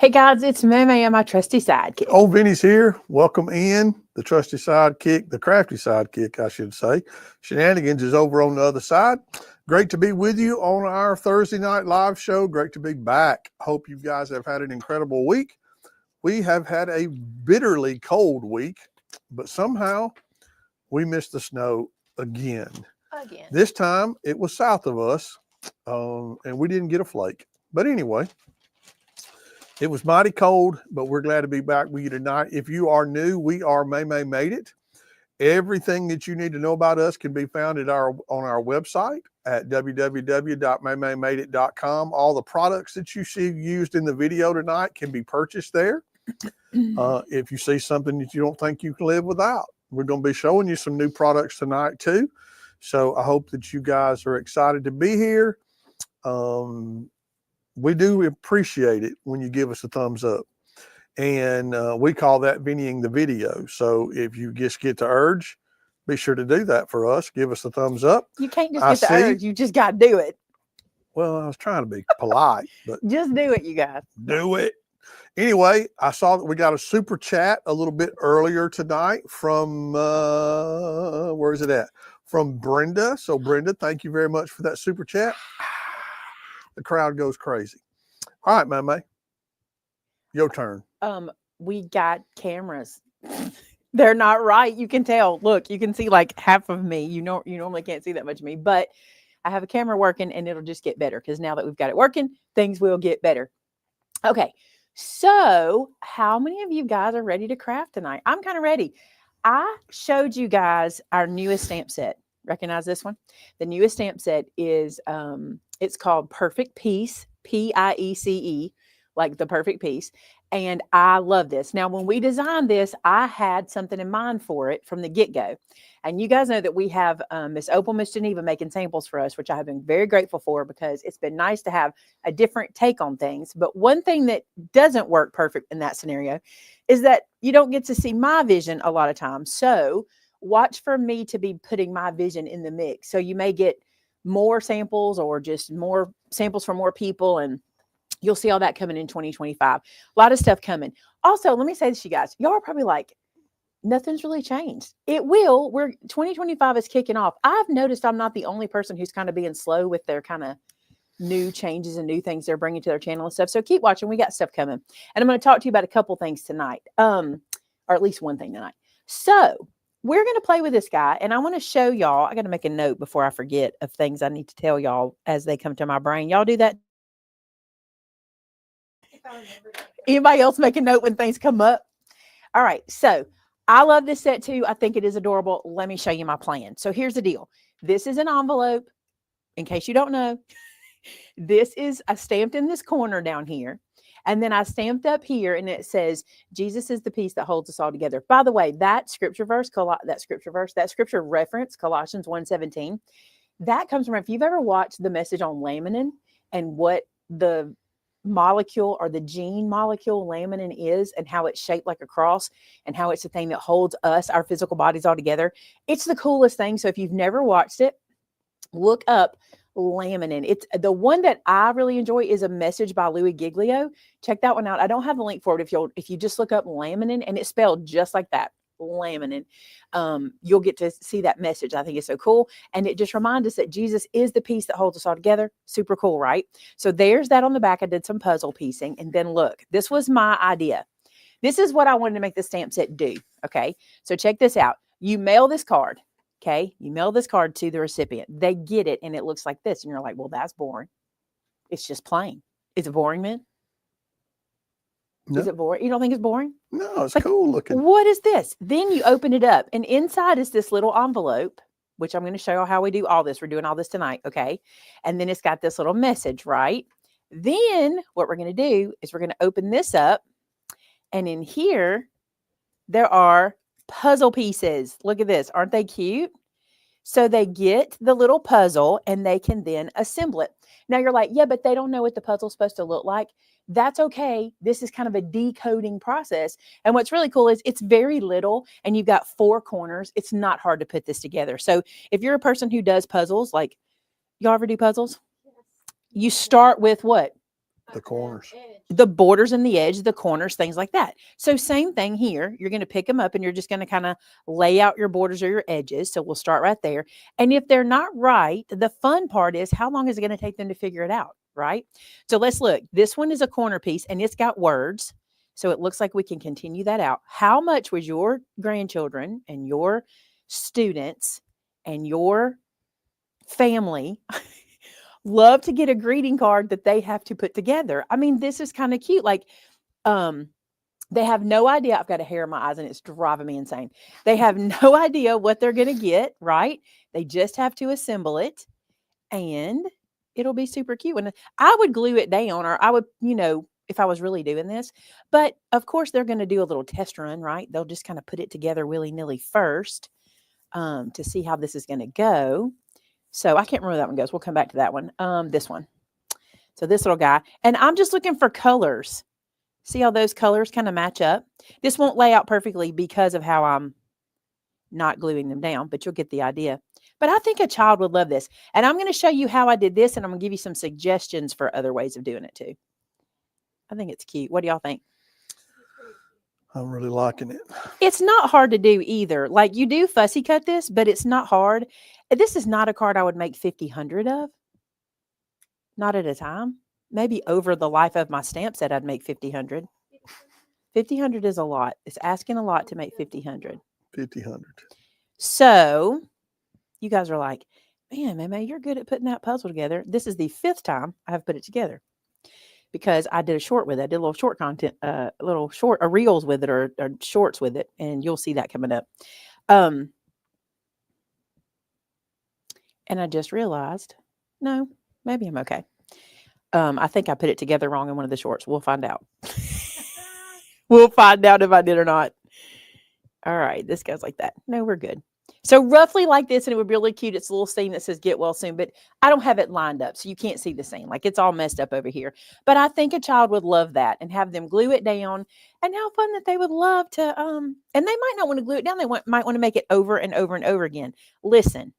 Hey guys, it's Maymay and my trusty sidekick. Old Vinnie's here. Welcome in. The trusty sidekick, the crafty sidekick, I should say. Shenanigans is over on the other side. Great to be with you on our Thursday night live show. Great to be back. Hope you guys have had an incredible week. We have had a bitterly cold week, but somehow we missed the snow again. This time it was south of us, and we didn't get a flake. But anyway, it was mighty cold, but we're glad to be back with you tonight. If you are new, we are Maymay Made It. Everything that you need to know about us can be found at on our website at www.maymaymadeit.com. All the products that you see used in the video tonight can be purchased there. If you see something that you don't think you can live without, we're going to be showing you some new products tonight too. So I hope that you guys are excited to be here. We do appreciate it when you give us a thumbs up. And we call that Vinnying the video. So if you just get the urge, be sure to do that for us. Give us a thumbs up. You can't just get the urge. You just got to do it. Well, I was trying to be polite, but just do it, you guys. Do it. Anyway, I saw that we got a super chat a little bit earlier tonight from, where is it at? From Brenda. So Brenda, thank you very much for that super chat. The crowd goes crazy. All right, Maymay, your turn. We got cameras. They're not right. You can tell. Look, you can see like half of me. You normally can't see that much of me, but I have a camera working and it'll just get better because now that we've got it working, things will get better. Okay. So how many of you guys are ready to craft tonight? I'm kind of ready. I showed you guys our newest stamp set. Recognize this one? The newest stamp set is, it's called Perfect Piece, P-I-E-C-E, like the perfect piece. And I love this. Now, when we designed this, I had something in mind for it from the get-go. And you guys know that we have Miss Opal, Miss Geneva making samples for us, which I have been very grateful for because it's been nice to have a different take on things. But one thing that doesn't work perfect in that scenario is that you don't get to see my vision a lot of times. So watch for me to be putting my vision in the mix. So you may get more samples or just more samples from more people, and you'll see all that coming in 2025. A lot of stuff coming. Also, let me say this, you guys. Y'all are probably like, nothing's really changed. It will. 2025 is kicking off. I've noticed I'm not the only person who's kind of being slow with their kind of new changes and new things they're bringing to their channel and stuff. So keep watching. We got stuff coming. And I'm going to talk to you about a couple things tonight, or at least one thing tonight. So we're going to play with this guy, and I want to show y'all. I got to make a note before I forget of things I need to tell y'all as they come to my brain. Y'all do that? Anybody else make a note when things come up? All right. So I love this set too. I think it is adorable. Let me show you my plan. So here's the deal. This is an envelope. In case you don't know, this is I stamped in this corner down here. And then I stamped up here and it says, Jesus is the piece that holds us all together. By the way, that scripture reference, Colossians 1:17, that comes from, if you've ever watched the message on laminin and what the molecule or the gene molecule laminin is and how it's shaped like a cross and how it's the thing that holds us, our physical bodies all together. It's the coolest thing. So if you've never watched it, look up laminin. It's the one that I really enjoy is A Message by Louis Giglio. Check that one out. I don't have a link for it. If you just look up laminin, and it's spelled just like that, laminin, you'll get to see that message. I think it's so cool. And it just reminds us that Jesus is the piece that holds us all together. Super cool, right? So there's that on the back. I did some puzzle piecing. And then look, this was my idea. This is what I wanted to make the stamp set do. Okay. So check this out. You mail this card. Okay. You mail this card to the recipient. They get it and it looks like this. And you're like, well, that's boring. It's just plain. Is it boring, man? No. Is it boring? You don't think it's boring? No, it's like, cool looking. What is this? Then you open it up and inside is this little envelope, which I'm going to show you how we do all this. We're doing all this tonight. Okay. And then it's got this little message, right? Then what we're going to do is we're going to open this up. And in here, there are puzzle pieces. Look at this. Aren't they cute? So they get the little puzzle and they can then assemble it. Now you're like, yeah, but they don't know what the puzzle's supposed to look like. That's okay. This is kind of a decoding process. And what's really cool is it's very little and you've got 4 corners. It's not hard to put this together. So if you're a person who does puzzles, like y'all ever do puzzles? Yes. You start with what? The corners. The borders and the edge, the corners, things like that. So same thing here. You're going to pick them up and you're just going to kind of lay out your borders or your edges. So we'll start right there. And if they're not right, the fun part is how long is it going to take them to figure it out, right? So let's look. This one is a corner piece and it's got words. So it looks like we can continue that out. How much was your grandchildren and your students and your family love to get a greeting card that they have to put together? I mean, this is kind of cute. Like, they have no idea. I've got a hair in my eyes and it's driving me insane. They have no idea what they're going to get, right? They just have to assemble it and it'll be super cute. And I would glue it down, or I would, if I was really doing this. But of course, they're going to do a little test run, right? They'll just kind of put it together willy-nilly first to see how this is going to go. So I can't remember that one goes. We'll come back to that one. This one. So this little guy. And I'm just looking for colors. See how those colors kind of match up? This won't lay out perfectly because of how I'm not gluing them down, but you'll get the idea. But I think a child would love this. And I'm going to show you how I did this, and I'm going to give you some suggestions for other ways of doing it too. I think it's cute. What do y'all think? I'm really liking it. It's not hard to do either. Like, you do fussy cut this, but it's not hard. This is not a card I would make 50, 100 of. Not at a time. Maybe over the life of my stamp set, I'd make 50, 100. 50, 100 is a lot. It's asking a lot to make 50, 100. 50, 100. So you guys are like, man, Maymay, you're good at putting that puzzle together. This is the 5th time I have put it together because I did a short with it. I did a little short content, reels with it or shorts with it. And you'll see that coming up. And I just realized, no, maybe I'm okay. I think I put it together wrong in one of the shorts. We'll find out. We'll find out if I did or not. All right. This goes like that. No, we're good. So roughly like this, and it would be really cute. It's a little scene that says get well soon, but I don't have it lined up. So you can't see the scene. Like, it's all messed up over here. But I think a child would love that and have them glue it down, and how fun that they would love to, and they might not want to glue it down. They might want to make it over and over and over again. Listen.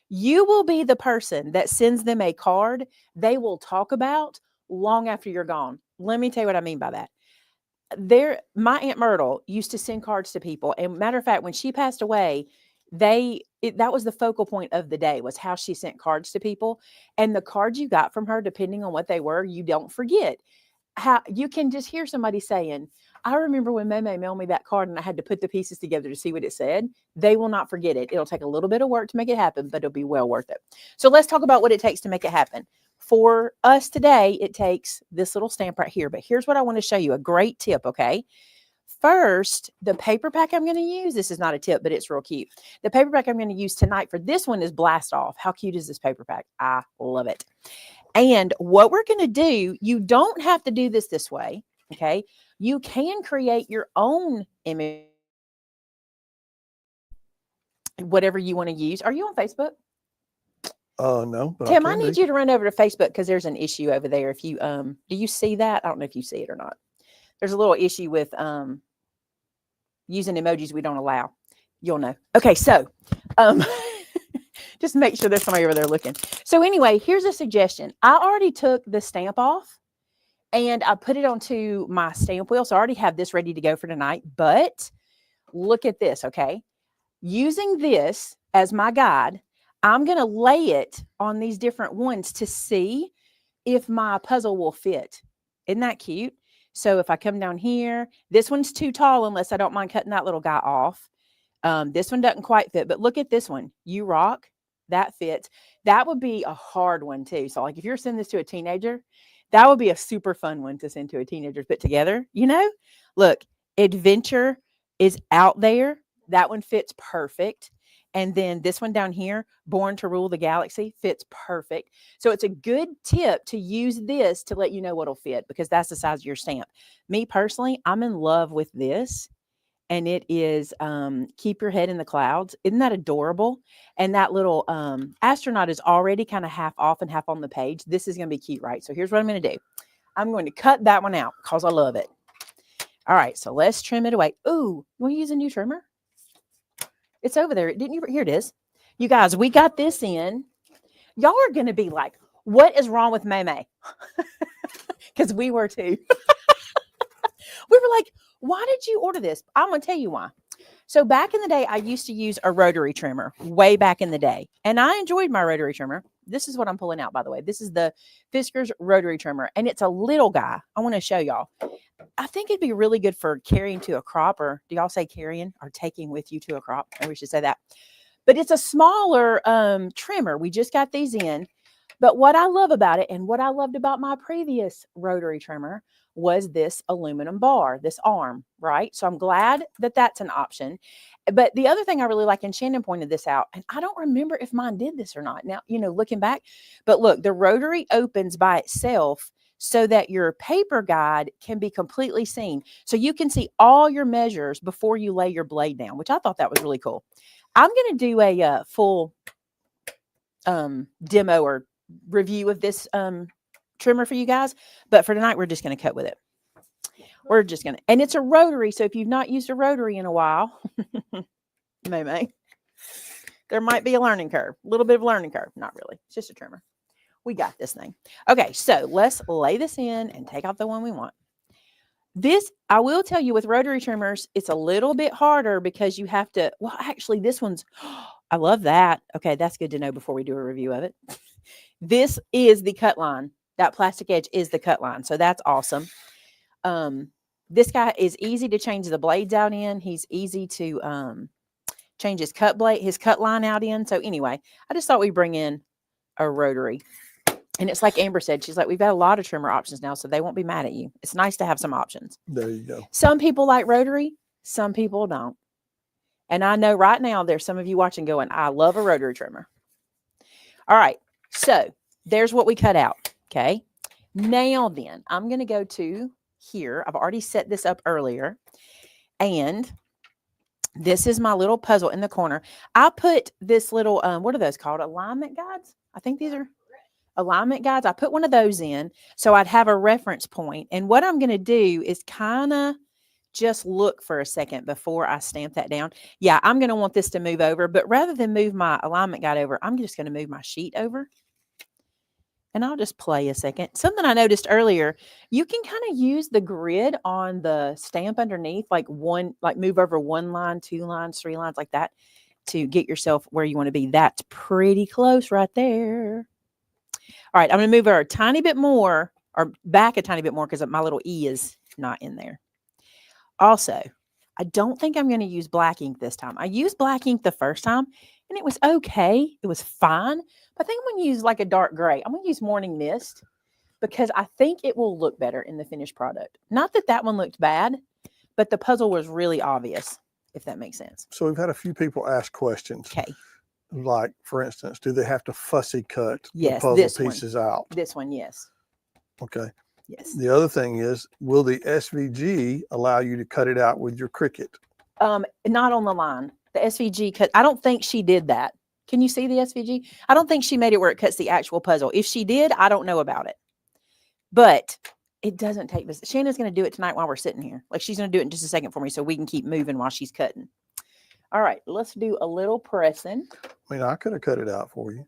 You will be the person that sends them a card they will talk about long after you're gone. Let me tell you what I mean by that. My Aunt Myrtle used to send cards to people. And matter of fact, when she passed away, that was the focal point of the day, was how she sent cards to people. And the cards you got from her, depending on what they were, you don't forget. How you can just hear somebody saying, I remember when Maymay mailed me that card and I had to put the pieces together to see what it said. They will not forget it. It'll take a little bit of work to make it happen, but it'll be well worth it. So let's talk about what it takes to make it happen. For us today, it takes this little stamp right here. But here's what I want to show you, a great tip, okay? First, the paper pack I'm going to use, this is not a tip, but it's real cute. The paper pack I'm going to use tonight for this one is Blast Off. How cute is this paper pack? I love it. And what we're going to do, you don't have to do this way, okay? You can create your own image, whatever you want to use. Are you on Facebook? No. But Tim, I need you to run over to Facebook because there's an issue over there. If you do you see that? I don't know if you see it or not. There's a little issue with using emojis we don't allow. You'll know. Okay, so just make sure there's somebody over there looking. So anyway, here's a suggestion. I already took the stamp off and I put it onto my stamp wheel. So I already have this ready to go for tonight. But look at this, okay? Using this as my guide, I'm going to lay it on these different ones to see if my puzzle will fit. Isn't that cute? So if I come down here, this one's too tall unless I don't mind cutting that little guy off. This one doesn't quite fit, but look at this one. You rock. That fits. That would be a hard one too. So like if you're sending this to a teenager, that would be a super fun one to send to a teenager put together. You know, look, adventure is out there. That one fits perfect. And then this one down here, Born to Rule the Galaxy, fits perfect. So it's a good tip to use this to let you know what'll fit because that's the size of your stamp. Me personally, I'm in love with this. And it is Keep Your Head in the Clouds. Isn't that adorable? And that little astronaut is already kind of half off and half on the page. This is going to be cute, right? So here's what I'm going to do. I'm going to cut that one out because I love it. All right, so let's trim it away. Ooh, you want to use a new trimmer? It's over there. Didn't you? Here it is. You guys, we got this in. Y'all are going to be like, what is wrong with Maymay? because we were too. We were like, why did you order this? I'm going to tell you why. So back in the day, I used to use a rotary trimmer way back in the day. And I enjoyed my rotary trimmer. This is what I'm pulling out, by the way. This is the Fisker's rotary trimmer. And it's a little guy. I want to show y'all. I think it'd be really good for carrying to a crop. Or do y'all say carrying or taking with you to a crop? Maybe we should say that. But it's a smaller trimmer. We just got these in. But what I love about it and what I loved about my previous rotary trimmer was this aluminum bar, this arm, right? So I'm glad that that's an option. But the other thing I really like, and Shannon pointed this out, and I don't remember if mine did this or not now, you know, looking back, but look, the rotary opens by itself so that your paper guide can be completely seen. So you can see all your measures before you lay your blade down, which I thought that was really cool. I'm going to do a full demo or review of this trimmer for you guys, but for tonight we're just going to cut with it. We're just going to, and it's a rotary, so if you've not used a rotary in a while, Maymay, there might be a learning curve, a little bit of a learning curve. Not really, it's just a trimmer. We got this thing. Okay, so let's lay this in and take out the one we want. This, I will tell you, with rotary trimmers, it's a little bit harder because you have to, well, actually this one's, I love that. Okay, that's good to know before we do a review of it. This is the cut line. That plastic edge is the cut line. So that's awesome. This guy is easy to change the blades out in. He's easy to change his cut line out in. So anyway, I just thought we'd bring in a rotary. And it's like Amber said, she's like, we've got a lot of trimmer options now, so they won't be mad at you. It's nice to have some options. There you go. Some people like rotary, some people don't. And I know right now there's some of you watching going, I love a rotary trimmer. All right. So there's what we cut out. Okay. Now then, I'm going to go to here. I've already set this up earlier. And this is my little puzzle in the corner. I put this little, what are those called? Alignment guides? I think these are alignment guides. I put one of those in so I'd have a reference point. And what I'm going to do is kind of just look for a second before I stamp that down. Yeah, I'm going to want this to move over, but rather than move my alignment guide over, I'm just going to move my sheet over. And I'll just play a second. Something I noticed earlier, you can kind of use the grid on the stamp underneath, like move over 1 line, 2 lines, 3 lines like that to get yourself where you want to be. That's pretty close right there. All right, I'm going to move her a tiny bit more, or back a tiny bit more because my little E is not in there. Also, I don't think I'm going to use black ink this time. I used black ink the first time, and it was okay. It was fine. But I think I'm going to use like a dark gray. I'm going to use Morning Mist because I think it will look better in the finished product. Not that that one looked bad, but the puzzle was really obvious, if that makes sense. So we've had a few people ask questions. Okay. Like, for instance, do they have to fussy cut Yes, the puzzle pieces out? This one, yes. Okay. Yes. The other thing is, will the SVG allow you to cut it out with your Cricut? Not on the line. The SVG cut. I don't think she did that. Can you see the SVG? I don't think she made it where it cuts the actual puzzle. If she did, I don't know about it. But it doesn't take this. Shannon's going to do it tonight while we're sitting here. Like, she's going to do it in just a second for me so we can keep moving while she's cutting. All right, let's do a little pressing. I mean, I could have cut it out for you.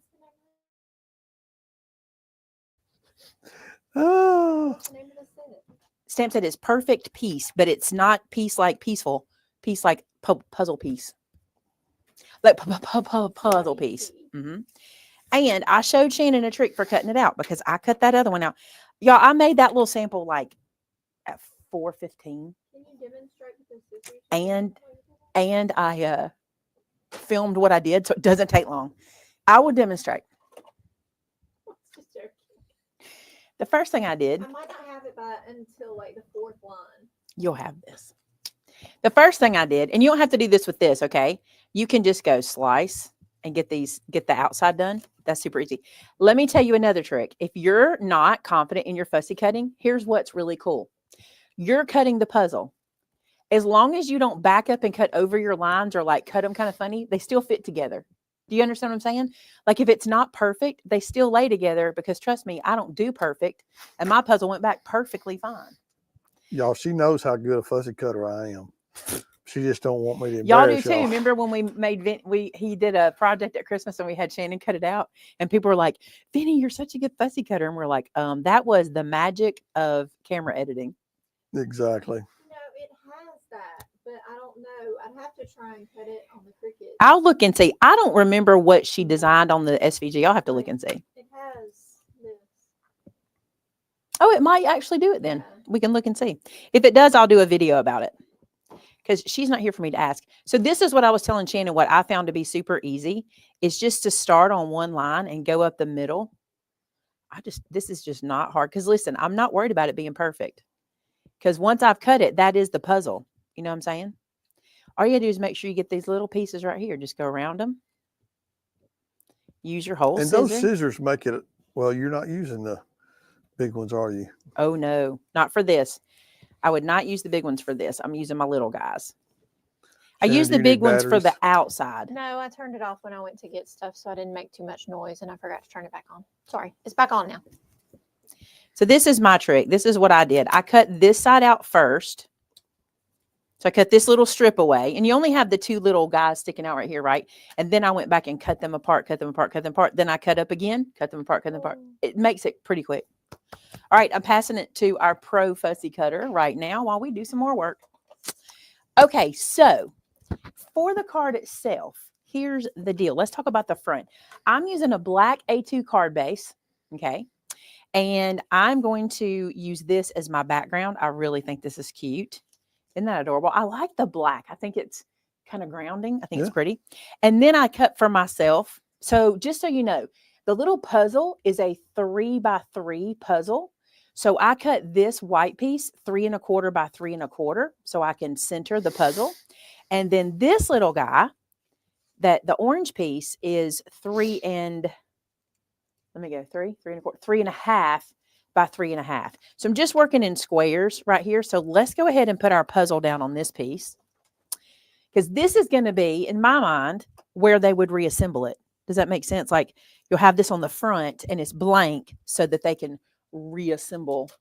Oh. Stamp set is perfect piece, but it's not piece like peaceful. Piece like puzzle piece. Like puzzle piece. And I showed Shannon a trick for cutting it out because I cut that other one out. Y'all, I made that little sample like at 4:15. Can you demonstrate with the scissors? And I filmed what I did, so it doesn't take long. I will demonstrate. The first thing I did. I might not have it until like the 4th line. You'll have this. The first thing I did, and you don't have to do this with this, okay? You can just go slice and get the outside done. That's super easy. Let me tell you another trick. If you're not confident in your fussy cutting, here's what's really cool. You're cutting the puzzle. As long as you don't back up and cut over your lines or like cut them kind of funny, they still fit together. Do you understand what I'm saying? Like, if it's not perfect, they still lay together because trust me, I don't do perfect. And my puzzle went back perfectly fine. Y'all, she knows how good a fussy cutter I am. She just don't want me to Y'all do embarrass too. y'all. Remember when we made he did a project at Christmas and we had Shannon cut it out, and people were like, "Vinnie, you're such a good fussy cutter," and we're like, that was the magic of camera editing. Exactly. No, it has that, but I don't know. I'd have to try and cut it on the Cricut. I'll look and see. I don't remember what she designed on the SVG. I'll have to look and see. It has this. Oh, it might actually do it then. Yeah. We can look and see. If it does, I'll do a video about it. Because she's not here for me to ask. So this is what I was telling Shannon, what I found to be super easy is just to start on one line and go up the middle. This is just not hard. Because listen, I'm not worried about it being perfect. Because once I've cut it, that is the puzzle. You know what I'm saying? All you gotta do is make sure you get these little pieces right here. Just go around them. Use your whole And scissor. those scissors make it, well, you're not using the big ones, are you? Oh, no, not for this. I would not use the big ones for this. I'm using my little guys. I Shannon, use do the you big need ones for the batteries? outside. No, I turned it off when I went to get stuff, so I didn't make too much noise, and I forgot to turn it back on. Sorry, it's back on now. So this is my trick. This is what I did. I cut this side out first. So I cut this little strip away, and you only have the two little guys sticking out right here, right? And then I went back and cut them apart, cut them apart, cut them apart. Then I cut up again, cut them apart, cut them apart. It makes it pretty quick. All right, I'm passing it to our pro fussy cutter right now while we do some more work. Okay, so for the card itself, here's the deal. Let's talk about the front. I'm using a black A2 card base, okay? And I'm going to use this as my background. I really think this is cute. Isn't that adorable? I like the black. I think it's kind of grounding. I think it's pretty. And then I cut for myself. So just so you know, the little puzzle is a 3x3 puzzle. So I cut this white piece 3 1/4 by 3 1/4 so I can center the puzzle. And then this little guy, that the orange piece is 3 and let me go 3 1/4, 3 1/2 by 3 1/2. So I'm just working in squares right here. So let's go ahead and put our puzzle down on this piece, because this is going to be, in my mind, where they would reassemble it. Does that make sense? Like you'll have this on the front and it's blank so that they can reassemble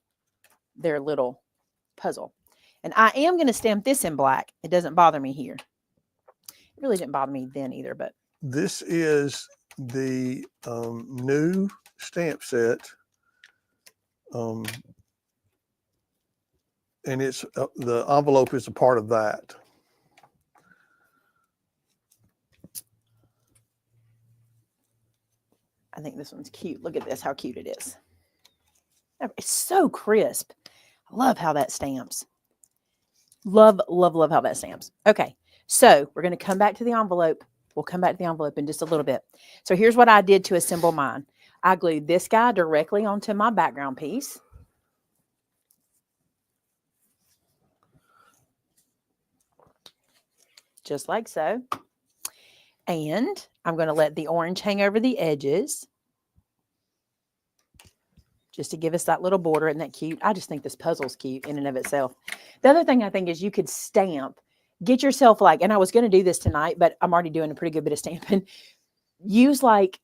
their little puzzle. And I am going to stamp this in black. It doesn't bother me here. It really didn't bother me then either, but. This is the new stamp set. And it's the envelope is a part of that. I think this one's cute. Look at this, how cute it is. It's so crisp. I love how that stamps. Love, love, love how that stamps. Okay, so we're going to come back to the envelope. We'll come back to the envelope in just a little bit. So here's what I did to assemble mine. I glued this guy directly onto my background piece. Just like so. And I'm going to let the orange hang over the edges, just to give us that little border. Isn't that cute? I just think this puzzle's cute in and of itself. The other thing I think is you could stamp, get yourself like, and I was going to do this tonight, but I'm already doing a pretty good bit of stamping. Use like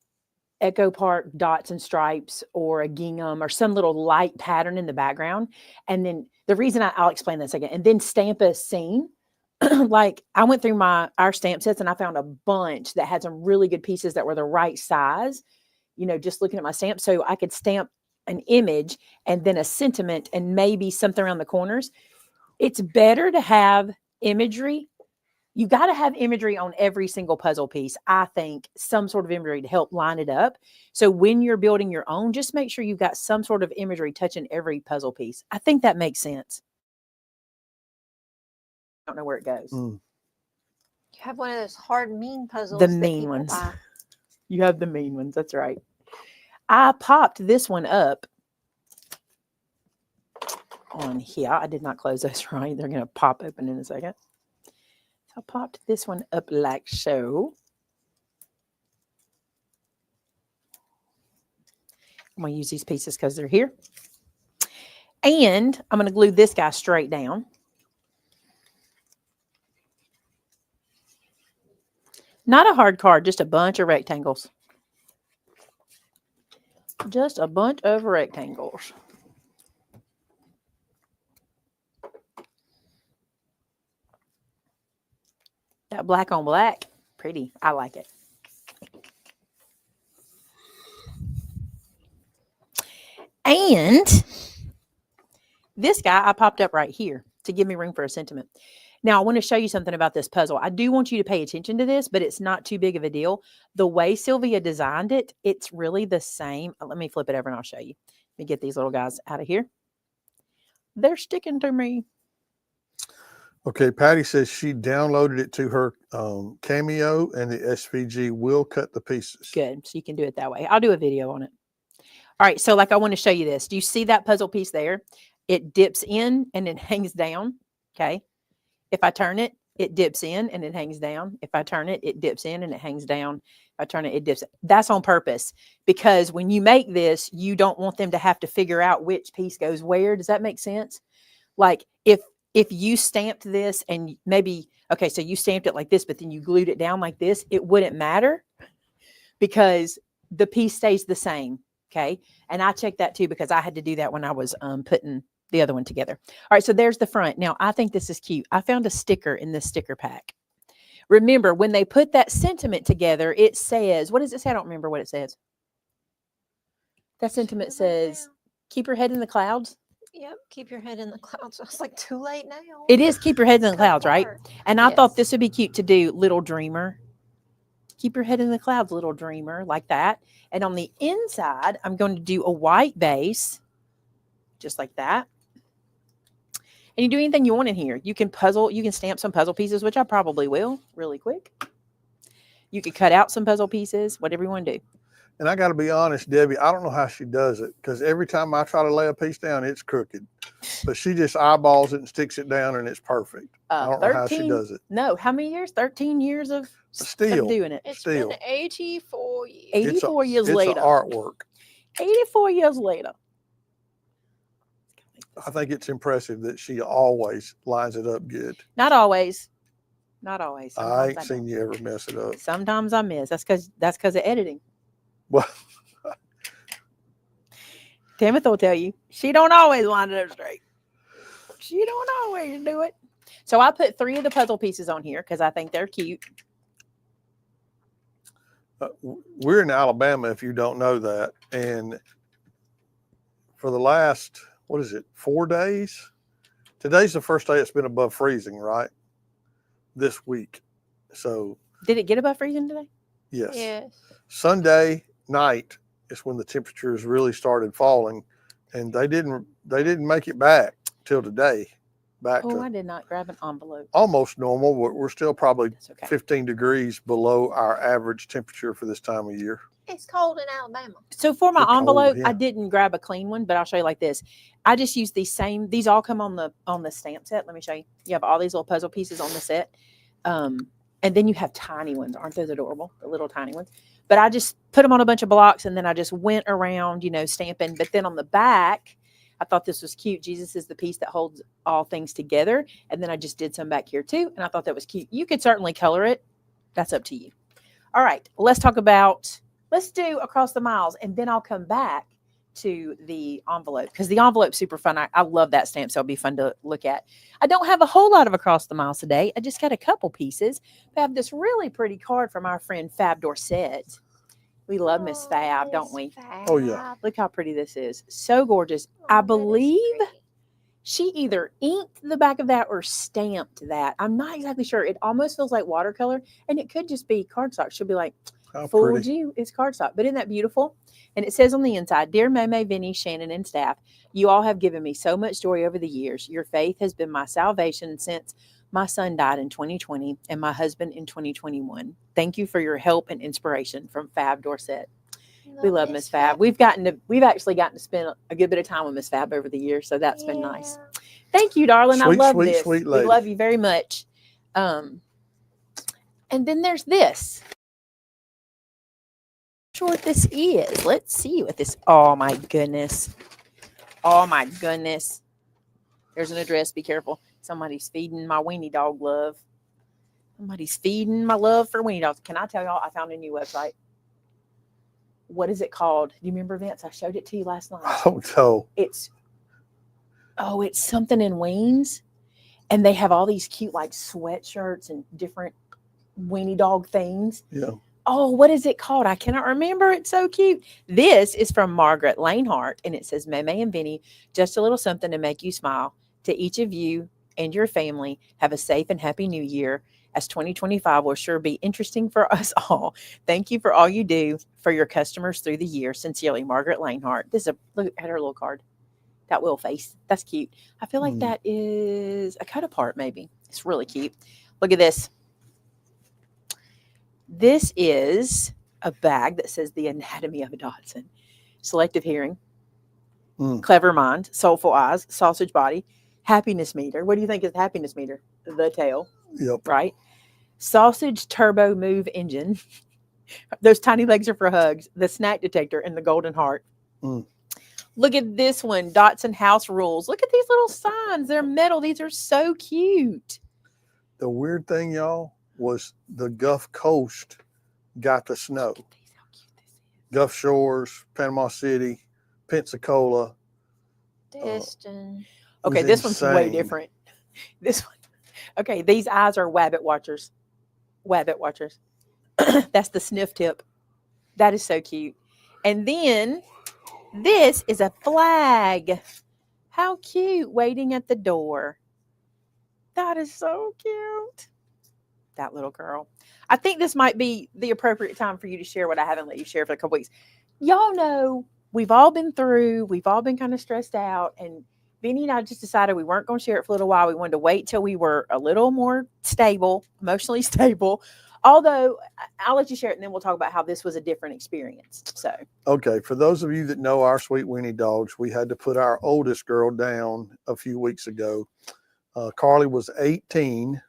Echo Park dots and stripes or a gingham or some little light pattern in the background. And then the reason I'll explain that in a second, and then stamp a scene. Like I went through our stamp sets and I found a bunch that had some really good pieces that were the right size, you know, just looking at my stamp. So I could stamp an image and then a sentiment and maybe something around the corners. It's better to have imagery. You got to have imagery on every single puzzle piece. I think some sort of imagery to help line it up. So when you're building your own, just make sure you've got some sort of imagery touching every puzzle piece. I think that makes sense. I don't know where it goes. You have one of those hard, mean puzzles. The mean ones. You have the mean ones. That's right. I popped this one up on here. I did not close those right. They're going to pop open in a second. So I popped this one up like so. I'm going to use these pieces because they're here. And I'm going to glue this guy straight down. Not a hard card, just a bunch of rectangles. Just a bunch of rectangles. That black on black, pretty. I like it. And this guy I popped up right here to give me room for a sentiment. Now, I want to show you something about this puzzle. I do want you to pay attention to this, but it's not too big of a deal. The way Sylvia designed it, it's really the same. Let me flip it over and I'll show you. Let me get these little guys out of here. They're sticking to me. Okay, Patty says she downloaded it to her Cameo, and the SVG will cut the pieces. Good. So you can do it that way. I'll do a video on it. All right. So like I want to show you this. Do you see that puzzle piece there? It dips in and it hangs down. Okay. If I turn it, it dips in and it hangs down. If I turn it, it dips in and it hangs down. If I turn it, it dips. That's on purpose, because when you make this, you don't want them to have to figure out which piece goes where. Does that make sense? Like if you stamped this and maybe, okay, so you stamped it like this, but then you glued it down like this, it wouldn't matter because the piece stays the same. Okay. And I checked that too, because I had to do that when I was putting the other one together. All right. So there's the front. Now I think this is cute. I found a sticker in this sticker pack. Remember when they put that sentiment together, it says, what does it say? I don't remember what it says. That sentiment says, keep your head in the clouds. Yep, keep your head in the clouds. I was like, too late now. It is keep your head in the clouds, right? And I thought Yes. this would be cute to do, little dreamer. Keep your head in the clouds, little dreamer, like that. And on the inside, I'm going to do a white base, just like that. And you do anything you want in here. You can stamp some puzzle pieces, which I probably will really quick. You could cut out some puzzle pieces, whatever you want to do. And I got to be honest, Debbie, I don't know how she does it, because every time I try to lay a piece down, it's crooked. But she just eyeballs it and sticks it down, and it's perfect. I don't know how she does it. No, how many years? 13 years of doing it. It's Still. been 84 years. 84 years later. It's artwork. 84 years later. I think it's impressive that she always lines it up good. Not always. Not always. I Sometimes ain't seen you ever mess it up. Sometimes I miss. That's because of editing. Well, Timothy will tell you, she don't always line it up straight. She don't always do it. So I put 3 of the puzzle pieces on here because I think they're cute. we're in Alabama, if you don't know that. And for the last, 4 days? Today's the first day it's been above freezing, right? This week. So. Did it get above freezing today? Yes. Yes. Sunday night is when the temperatures really started falling, and they didn't make it back till today. I did not grab an envelope. Almost normal, but we're still probably Okay. 15 degrees below our average temperature for this time of year. It's cold in Alabama. So for my They're cold, envelope, yeah. I didn't grab a clean one, but I'll show you like this. I just use these all come on the stamp set. Let me show you. You have all these little puzzle pieces on the set. And then you have tiny ones. Aren't those adorable? The little tiny ones. But I just put them on a bunch of blocks, and then I just went around, stamping. But then on the back, I thought this was cute. Jesus is the piece that holds all things together. And then I just did some back here too. And I thought that was cute. You could certainly color it. That's up to you. All right. Let's do Across the Miles. And then I'll come back to the envelope, because the envelope's super fun. I love that stamp, so it'll be fun to look at. I don't have a whole lot of Across the Miles today. I just got a couple pieces. I have this really pretty card from our friend Fab Dorset. We love Miss Fab, don't we? Oh, yeah. Look how pretty this is. So gorgeous. I believe she either inked the back of that or stamped that. I'm not exactly sure. It almost feels like watercolor, and it could just be cardstock. She'll be like, How fooled pretty. you, it's cardstock. But isn't that beautiful? And it says on the inside, "Dear Maymay, Vinnie, Shannon, and staff, you all have given me so much joy over the years. Your faith has been my salvation since my son died in 2020 and my husband in 2021. Thank you for your help and inspiration." From Fab Dorset. We love Miss Fab. We've actually gotten to spend a good bit of time with Miss Fab over the years, so that's been nice. Thank you, darling. I love this. Sweet We lady. love you very much. And then there's this. Sure what this is. Let's see what this. Oh my goodness. Oh my goodness. There's an address. Be careful. Somebody's feeding my weenie dog love. Somebody's feeding my love for weenie dogs. Can I tell y'all, I found a new website. What is it called? Do you remember, Vince? I showed it to you last night. Oh, no. It's something in Weens, and they have all these cute like sweatshirts and different weenie dog things. Yeah. Oh, what is it called? I cannot remember. It's so cute. This is from Margaret Lanehart, and it says, Maymay and Vinnie, just a little something to make you smile. To each of you and your family, have a safe and happy new year, as 2025 will sure be interesting for us all. Thank you for all you do for your customers through the year. Sincerely, Margaret Lanehart. This is look at her little card. That whale face. That's cute. I feel like that is a cut apart, maybe. It's really cute. Look at this. This is a bag that says the anatomy of a Dachshund. Selective hearing, clever mind, soulful eyes, sausage body, happiness meter. What do you think is the happiness meter? The tail. Yep. Right? Sausage turbo move engine. Those tiny legs are for hugs. The snack detector and the golden heart. Look at this one. Dachshund house rules. Look at these little signs. They're metal. These are so cute. The weird thing, y'all, was the Gulf Coast got the snow. Gulf Shores, Panama City, Pensacola. Distant. Okay, this one's way different. This one. Okay, these eyes are wabbit watchers. Wabbit watchers. That's the sniff tip. That is so cute. And then this is a flag. How cute, waiting at the door. That is so cute. That little girl. I think this might be the appropriate time for you to share what I haven't let you share for a couple weeks. Y'all know we've all been through, we've all been kind of stressed out, and Vinnie and I just decided we weren't going to share it for a little while. We wanted to wait till we were a little more stable, emotionally stable. Although I'll let you share it and then we'll talk about how this was a different experience. So, okay, for those of you that know our sweet weenie dogs, we had to put our oldest girl down a few weeks ago. Carly was 18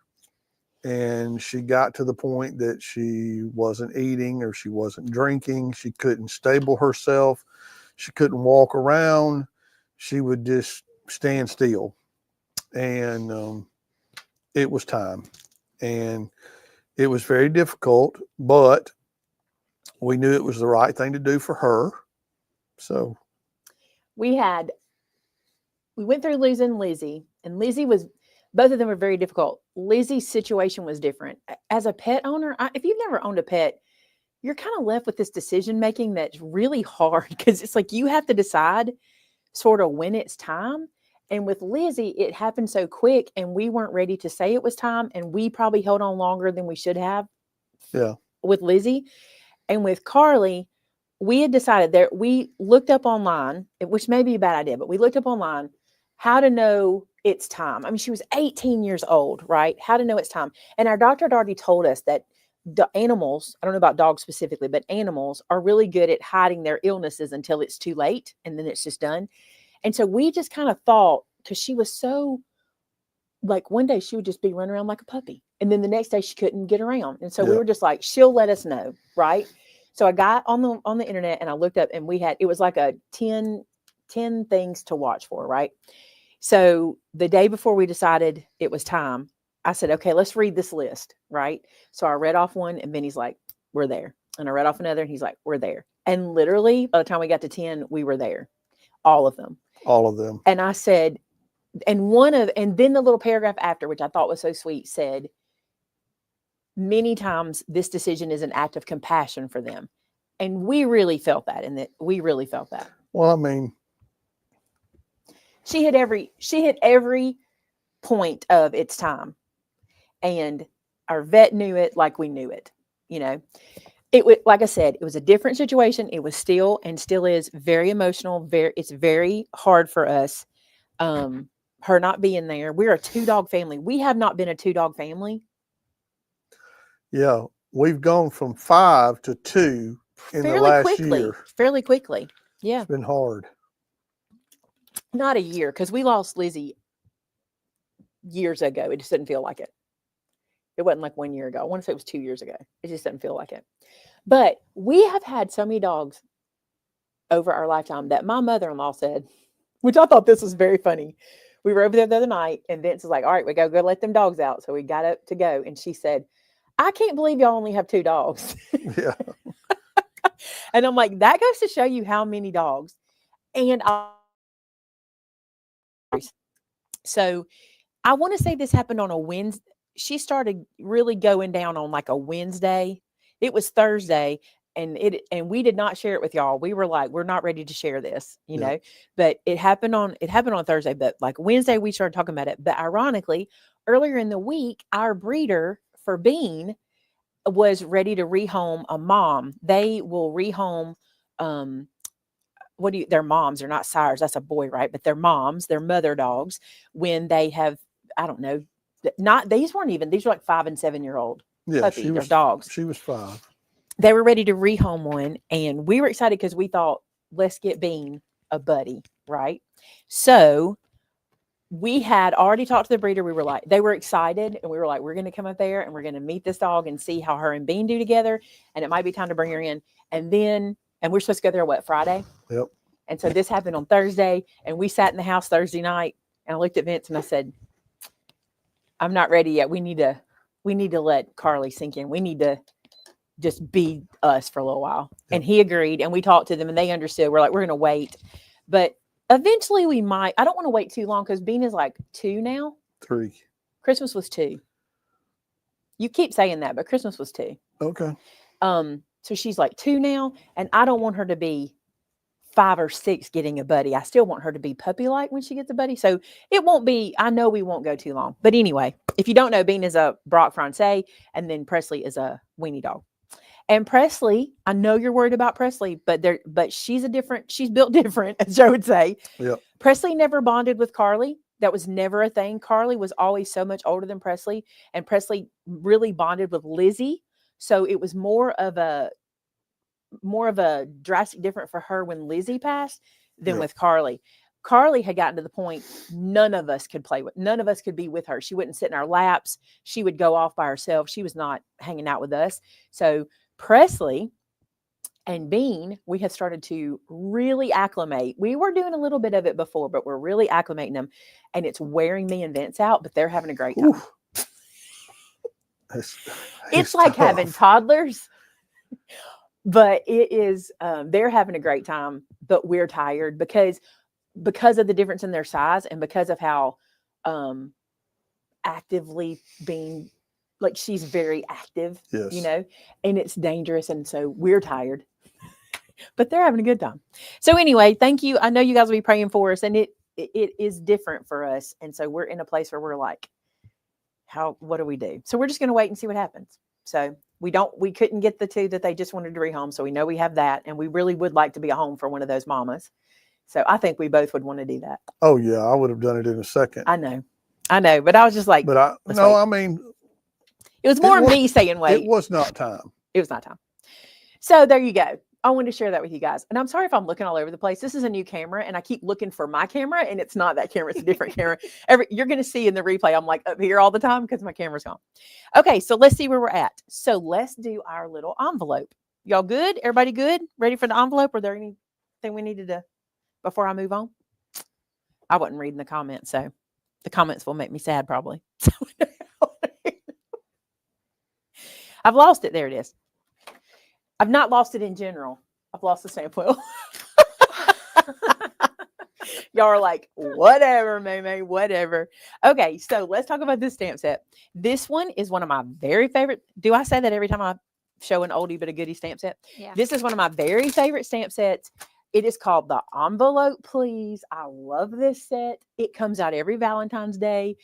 and she got to the point that she wasn't eating or she wasn't drinking. She couldn't stable herself. She couldn't walk around. She would just stand still. And it was time. And it was very difficult, but we knew it was the right thing to do for her. So we went through losing Lizzie, and Lizzie was, both of them were very difficult. Lizzie's situation was different. As a pet owner, if you've never owned a pet, you're kind of left with this decision making that's really hard because it's like you have to decide sort of when it's time. And with Lizzie, it happened so quick and we weren't ready to say it was time. And we probably held on longer than we should have. Yeah. With Lizzie. And with Carly, we had decided that we looked up online, which may be a bad idea, but we looked up online how to know it's time. I mean, she was 18 years old, right? How to know it's time. And our doctor had already told us that the animals, I don't know about dogs specifically, but animals are really good at hiding their illnesses until it's too late. And then it's just done. And so we just kind of thought, because she was so, like one day she would just be running around like a puppy. And then the next day she couldn't get around. And so we were just like, she'll let us know. Right. So I got on the internet and I looked up and it was like a 10 things to watch for. Right. So the day before we decided it was time, I said, okay, let's read this list. Right. So I read off one and Vinnie's like, we're there. And I read off another and he's like, we're there. And literally by the time we got to 10, we were there. All of them. All of them. And I said, and then the little paragraph after, which I thought was so sweet, said, many times this decision is an act of compassion for them. And we really felt that. Well, I mean, she hit every point of its time. And our vet knew it like we knew it, you know. Like I said, it was a different situation. It was still and still is very emotional. It's very hard for us. Her not being there. We're a 2-dog family. We have not been a 2-dog family. Yeah, we've gone from 5 to 2 in the last year. Fairly quickly. Yeah. It's been hard. Not a year, because we lost Lizzie years ago. It just didn't feel like it. It wasn't like 1 year ago. I want to say it was 2 years ago. It just doesn't feel like it. But we have had so many dogs over our lifetime that my mother-in-law said, which I thought this was very funny. We were over there the other night and Vince was like, all right, we got to go let them dogs out. So we got up to go. And she said, I can't believe y'all only have 2 dogs. Yeah. And I'm like, that goes to show you how many dogs. And so I want to say this happened on a Wednesday. she started really going down on like a Wednesday. It was Thursday, and we did not share it with y'all. We were like, we're not ready to share this, you know. But it happened on Thursday, but like Wednesday we started talking about it. But ironically, earlier in the week, our breeder for Bean was ready to rehome a mom. They will rehome their moms are not sires, that's a boy, right? But their moms, their mother dogs, when they have, I don't know, these were like 5 and 7 year old puppies or dogs. She was 5. They were ready to rehome one, and we were excited because we thought, let's get Bean a buddy, right? So we had already talked to the breeder. They were excited, and we were like, we're going to come up there and we're going to meet this dog and see how her and Bean do together. And it might be time to bring her in. And we're supposed to go there, Friday? Yep. And so this happened on Thursday, and we sat in the house Thursday night, and I looked at Vince and I said, I'm not ready yet. We need to let Carly sink in. We need to just be us for a little while. Yep. And he agreed, and we talked to them, and they understood. We're like, we're going to wait. But eventually we might. I don't want to wait too long because Bean is like 2 now. 3. Christmas was 2. You keep saying that, but Christmas was 2. Okay. So she's like 2 now, and I don't want her to be 5 or 6 getting a buddy. I still want her to be puppy-like when she gets a buddy. So it won't be, I know we won't go too long. But anyway, if you don't know, Bean is a Brock Francais, and then Presley is a weenie dog. And Presley, I know you're worried about Presley, but she's built different, as Joe would say. Yep. Presley never bonded with Carly. That was never a thing. Carly was always so much older than Presley, and Presley really bonded with Lizzie. So it was more of a drastic difference for her when Lizzie passed than with Carly. Carly had gotten to the point none of us could be with her. She wouldn't sit in our laps. She would go off by herself. She was not hanging out with us. So Presley and Bean, we have started to really acclimate. We were doing a little bit of it before, but we're really acclimating them, and it's wearing me and Vince out, but they're having a great time. It's like tough. having toddlers, but it is, they're having a great time, but we're tired because of the difference in their size and because of how actively being, like, she's very active, you know, and it's dangerous. And so we're tired, but they're having a good time. So anyway, thank you. I know you guys will be praying for us, and it is different for us. And so we're in a place where we're like, what do we do? So we're just going to wait and see what happens. So we couldn't get the 2 that they just wanted to rehome. So we know we have that, and we really would like to be a home for one of those mamas. So I think we both would want to do that. Oh yeah. I would have done it in a second. I know. But I was just like, I mean, it was more me saying wait. It was not time. It was not time. So there you go. I wanted to share that with you guys. And I'm sorry if I'm looking all over the place. This is a new camera, and I keep looking for my camera, and it's not that camera. It's a different camera. You're going to see in the replay, I'm like up here all the time because my camera's gone. Okay, so let's see where we're at. So let's do our little envelope. Y'all good? Everybody good? Ready for the envelope? Or there anything we needed to, before I move on? I wasn't reading the comments, so the comments will make me sad probably. I've lost it. There it is. I've not lost it in general. I've lost the stamp wheel. Y'all are like, whatever, Maymay, whatever. Okay, so let's talk about this stamp set. This one is one of my very favorite. Do I say that every time I show an oldie but a goodie stamp set? Yeah. This is one of my very favorite stamp sets. It is called the Envelope Please. I love this set. It comes out every Valentine's Day.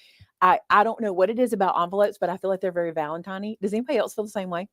I don't know what it is about envelopes, but I feel like they're very Valentine-y. Does anybody else feel the same way?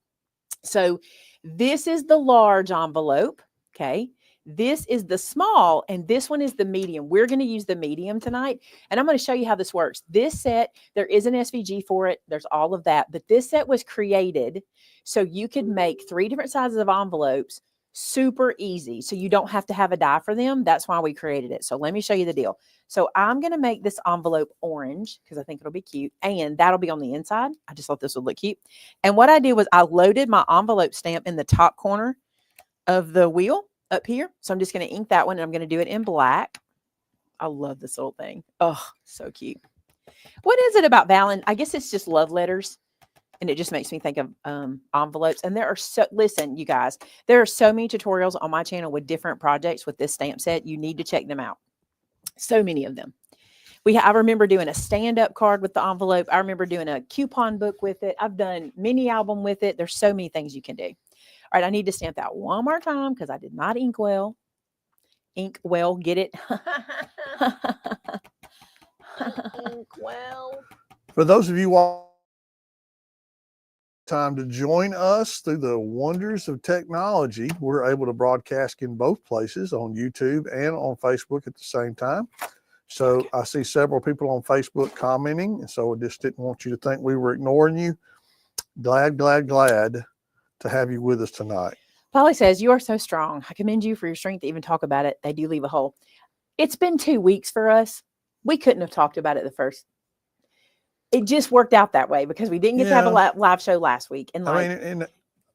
So this is the large envelope. Okay. This is the small, and this one is the medium. We're going to use the medium tonight, and I'm going to show you how this works. This set, there is an SVG for it. There's all of that, but this set was created so you could make 3 different sizes of envelopes super easy. So you don't have to have a die for them. That's why we created it. So let me show you the deal. So I'm going to make this envelope orange because I think it'll be cute, and that'll be on the inside. I just thought this would look cute. And what I did was I loaded my envelope stamp in the top corner of the wheel up here. So I'm just going to ink that one, and I'm going to do it in black. I love this little thing. Oh, so cute. What is it about Valentine? I guess it's just love letters. And it just makes me think of envelopes. And there are listen, you guys, there are so many tutorials on my channel with different projects with this stamp set. You need to check them out. So many of them. I remember doing a stand-up card with the envelope. I remember doing a coupon book with it. I've done mini album with it. There's so many things you can do. All right, I need to stamp that one more time because I did not ink well. Ink well, get it? Ink well. For those of you watching, time to join us through the wonders of technology. We're able to broadcast in both places, on YouTube and on Facebook at the same time. So I see several people on Facebook commenting, and so I just didn't want you to think we were ignoring you. Glad to have you with us tonight. Polly says, you are so strong. I commend you for your strength to even talk about it. They do leave a hole. It's been 2 weeks for us. We couldn't have talked about it the first. It just worked out that way because we didn't get to have a live show last week. And I mean, and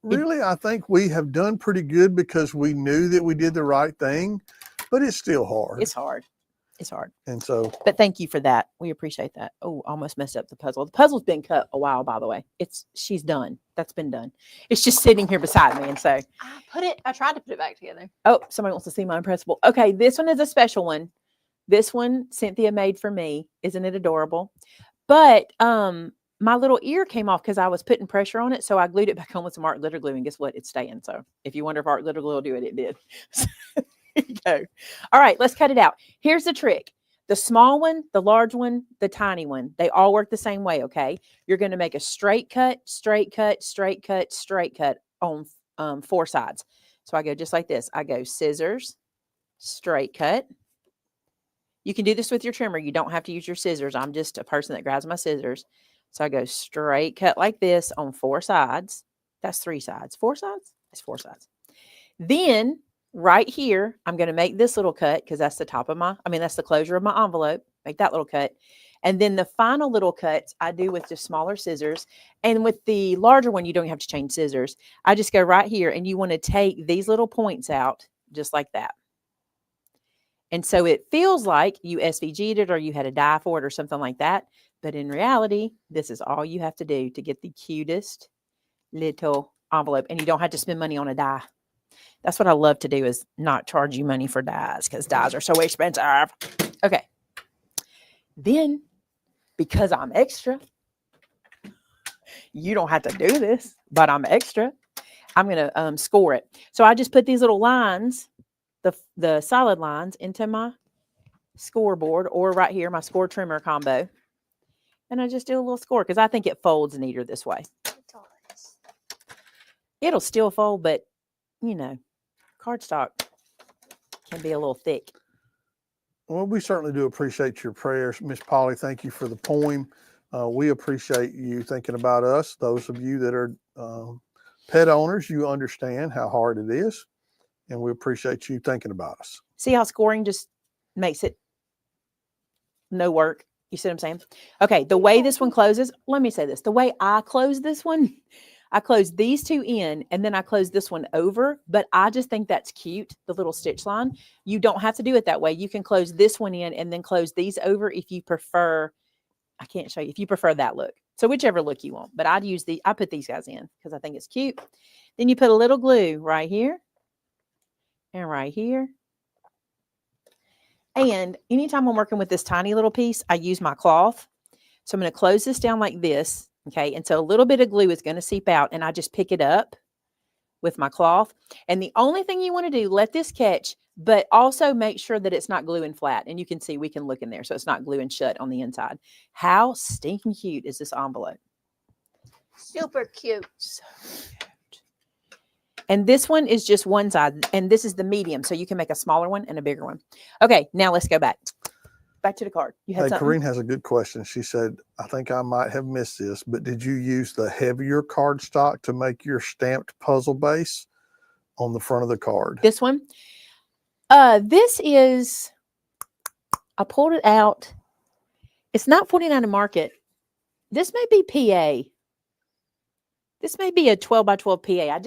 really, I think we have done pretty good because we knew that we did the right thing, but it's still hard. It's hard. It's hard. And so, but thank you for that. We appreciate that. Oh, almost messed up the puzzle. The puzzle's been cut a while, by the way. She's done. That's been done. It's just sitting here beside me. And so I tried to put it back together. Oh, somebody wants to see my impressible. Okay. This one is a special one. This one Cynthia made for me. Isn't it adorable? But my little ear came off because I was putting pressure on it. So I glued it back on with some art glitter glue, and guess what? It's staying. So if you wonder if art glitter glue will do it, it did. So, there you go. All right, let's cut it out. Here's the trick. The small one, the large one, the tiny one, they all work the same way, okay? You're going to make a straight cut, straight cut, straight cut, straight cut on 4 sides. So I go just like this. I go scissors, straight cut. You can do this with your trimmer. You don't have to use your scissors. I'm just a person that grabs my scissors. So I go straight cut like this on 4 sides. That's 3 sides. 4 sides? That's 4 sides. Then right here, I'm going to make this little cut because that's the top of that's the closure of my envelope. Make that little cut. And then the final little cuts I do with just smaller scissors. And with the larger one, you don't have to change scissors. I just go right here, and you want to take these little points out just like that. And so it feels like you SVG'd it or you had a die for it or something like that. But in reality, this is all you have to do to get the cutest little envelope. And you don't have to spend money on a die. That's what I love to do, is not charge you money for dies, because dies are so expensive. Okay. Then, because I'm extra, you don't have to do this, but I'm extra. I'm going to score it. So I just put these little lines, the solid lines, into my scoreboard, or right here, my score trimmer combo. And I just do a little score because I think it folds neater this way. It does. It'll still fold, but cardstock can be a little thick. Well, we certainly do appreciate your prayers. Miss Polly, thank you for the poem. We appreciate you thinking about us. Those of you that are pet owners, you understand how hard it is. And we appreciate you thinking about us. See how scoring just makes it no work? You see what I'm saying? Okay, the way this one closes, let me say this. The way I close this one, I close these 2 in, and then I close this one over. But I just think that's cute, the little stitch line. You don't have to do it that way. You can close this one in and then close these over if you prefer. I can't show you if you prefer that look. So whichever look you want. But I put these guys in because I think it's cute. Then you put a little glue right here. And right here. And anytime I'm working with this tiny little piece, I use my cloth. So I'm going to close this down like this. Okay. And so a little bit of glue is going to seep out, and I just pick it up with my cloth. And the only thing you want to do, let this catch, but also make sure that it's not gluing flat. And you can see, we can look in there. So it's not gluing shut on the inside. How stinking cute is this envelope? Super cute. So cute. And this one is just one side, and this is the medium. So you can make a smaller one and a bigger one. Okay, now let's go back to the card. You had something? Corrine has a good question. She said, I think I might have missed this, but did you use the heavier cardstock to make your stamped puzzle base on the front of the card? This one? This is, I pulled it out. It's not 49 in market. This may be PA. This may be a 12 by 12 PA.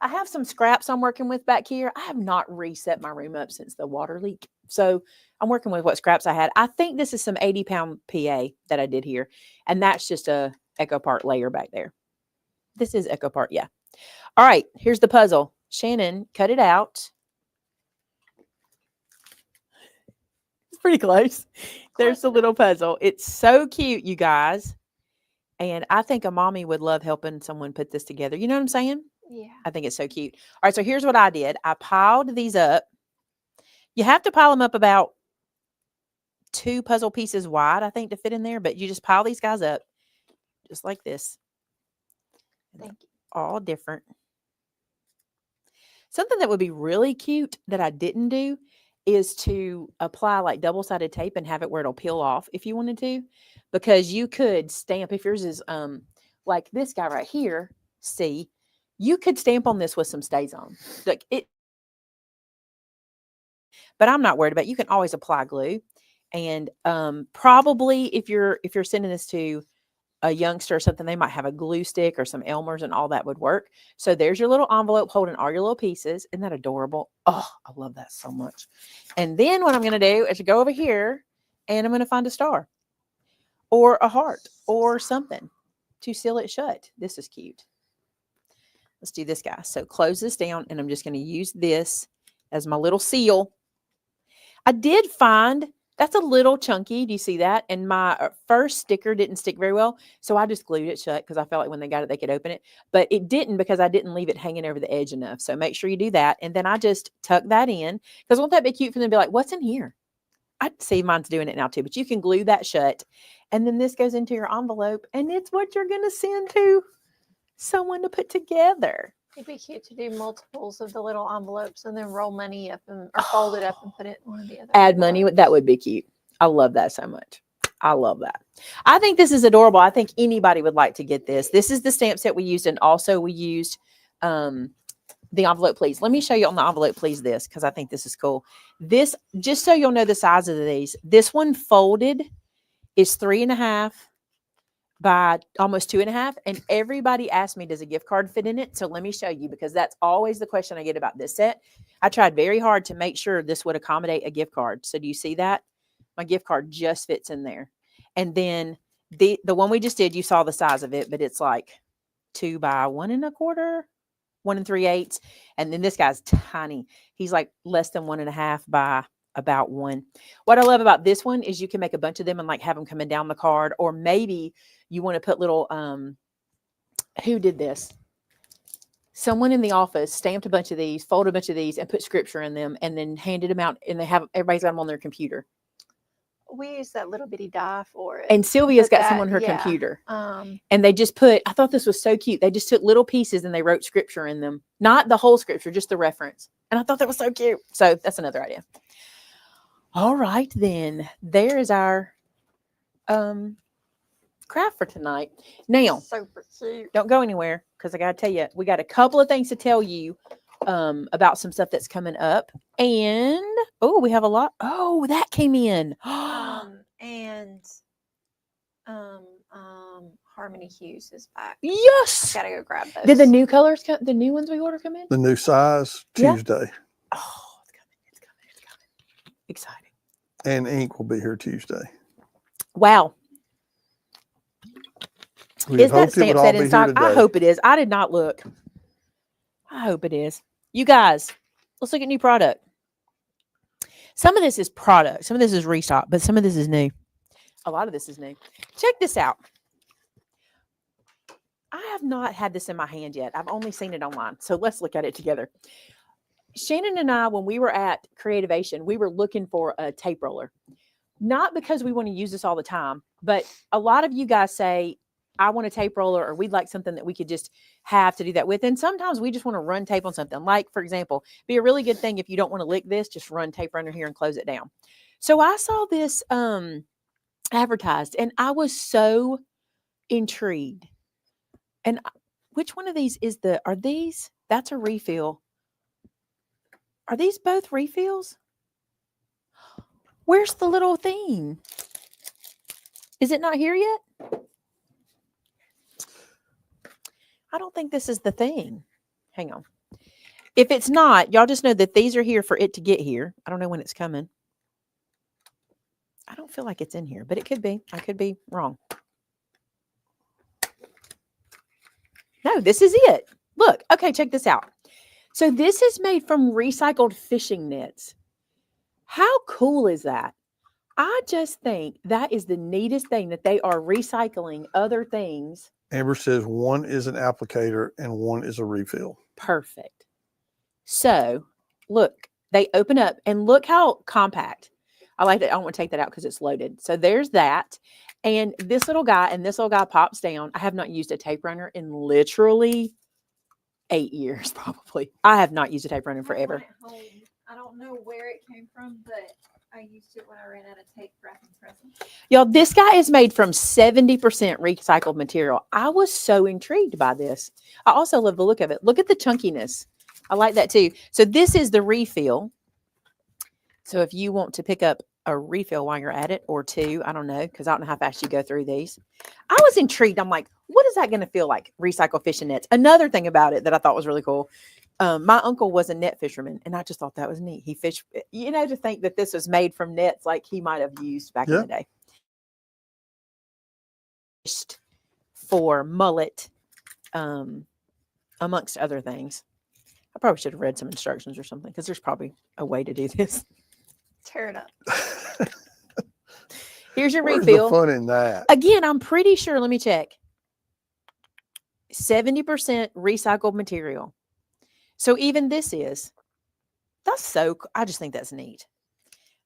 I have some scraps I'm working with back here. I have not reset my room up since the water leak. So I'm working with what scraps I had. I think this is some 80-pound PA that I did here. And that's just a Echo Part layer back there. This is Echo Part, yeah. All right, here's the puzzle. Shannon, cut it out. pretty close. There's Close the little puzzle. It's so cute, you guys. And I think a mommy would love helping someone put this together. You know what I'm saying? Yeah. I think it's so cute. All right, so here's what I did. I piled these up. You have to pile them up about 2 puzzle pieces wide, I think, to fit in there. But you just pile these guys up just like this. Thank you. All different. Something that would be really cute that I didn't do is to apply like double-sided tape and have it where it'll peel off if you wanted to, because you could stamp, if yours is like this guy right here, see, you could stamp on this with some stays on. Like it, but I'm not worried about it. You can always apply glue. And probably if you're sending this to a youngster or something, they might have a glue stick or some Elmer's and all that would work. So there's your little envelope holding all your little pieces. Isn't that adorable? Oh, I love that so much. And then what I'm going to do is go over here and I'm going to find a star or a heart or something to seal it shut. This is cute. Let's do this, guy. So close this down and I'm just going to use this as my little seal. I did find that's a little chunky. Do you see that? And my first sticker didn't stick very well. So I just glued it shut because I felt like when they got it, they could open it. But it didn't because I didn't leave it hanging over the edge enough. So make sure you do that. And then I just tuck that in because won't that be cute for them to be like, what's in here? I see mine's doing it now too. But you can glue that shut. And then this goes into your envelope. And it's what you're going to send to someone to put together. It'd be cute to do multiples of the little envelopes and then roll money up and or fold it up and put it in one of the other. Add money. That would be cute. I love that so much. I love that. I think this is adorable. I think anybody would like to get this. This is the stamp set we used. And also we used the envelope, please. Let me show you on the envelope, please, this, because I think this is cool. This, just so you'll know the size of these, this one folded is 3.5 by almost 2.5. And everybody asked me, does a gift card fit in it? So let me show you, because that's always the question I get about this set. I tried very hard to make sure this would accommodate a gift card. So do you see that? My gift card just fits in there. And then the one we just did, you saw the size of it, but it's like 2 by 1.25, 1 3/8. And then this guy's tiny. He's like less than 1.5 by about 1. What I love about this one is you can make a bunch of them and like have them coming down the card, or maybe you want to put little, who did this? Someone in the office stamped a bunch of these, folded a bunch of these and put scripture in them and then handed them out, and they have, everybody's got them on their computer. We use that little bitty die for it. And Sylvia's got some on her computer. And they just put, I thought this was so cute. They just took little pieces and they wrote scripture in them. Not the whole scripture, just the reference. And I thought that was so cute. So that's another idea. All right, then. There is our craft for tonight. Now, super cute. don't go anywhere because I got to tell you, we got a couple of things to tell you about some stuff that's coming up. And oh, we have a lot. Oh, that came in. And Harmony Hughes is back. Yes. Gotta go grab those. Did the new colors come? The new ones we order come in? The new size Tuesday. Oh, it's coming. It's coming. It's coming. Exciting. And ink will be here Tuesday. Wow. Is that stamp set in stock? I hope it is. I did not look. I hope it is. You guys, let's look at new product. Some of this is product. Some of this is restock, but some of this is new. A lot of this is new. Check this out. I have not had this in my hand yet. I've only seen it online. So let's look at it together. Shannon and I, when we were at Creativation, we were looking for a tape roller. Not because we want to use this all the time, but a lot of you guys say, I want a tape roller, or we'd like something that we could just have to do that with. And sometimes we just want to run tape on something. Like, for example, be a really good thing if you don't want to lick this, just run tape under here and close it down. So I saw this advertised and I was so intrigued. And which one of these is are these? That's a refill. Are these both refills? Where's the little thing? Is it not here yet? I don't think this is the thing. Hang on. If it's not, y'all just know that these are here for it to get here. I don't know when it's coming. I don't feel like it's in here, but it could be. I could be wrong. No, this is it. Look. Okay, check this out. So this is made from recycled fishing nets. How cool is that? I just think that is the neatest thing, that they are recycling other things. Amber says one is an applicator and one is a refill. Perfect. So look, they open up and look how compact. I like that. I want to take that out because it's loaded. So there's that. And this little guy pops down. I have not used a tape runner in literally 8 years, probably. I have not used a tape runner forever. I don't know where it came from, but I used it when I ran out of tape wrapping presents. Y'all, this guy is made from 70% recycled material. I was so intrigued by this. I also love the look of it. Look at the chunkiness. I like that too. So this is the refill. So if you want to pick up a refill while you're at it, or two, I don't know, because I don't know how fast you go through these. I was intrigued. I'm like, what is that going to feel like? Recycle fishing nets. Another thing about it that I thought was really cool. My uncle was a net fisherman, and I just thought that was neat. He fished, to think that this was made from nets like he might have used back in the day. Fished for mullet, amongst other things. I probably should have read some instructions or something, because there's probably a way to do this. Tear it up. Here's your Where's refill. the fun in that? Again, I'm pretty sure, let me check. 70% recycled material. So even this is, I just think that's neat.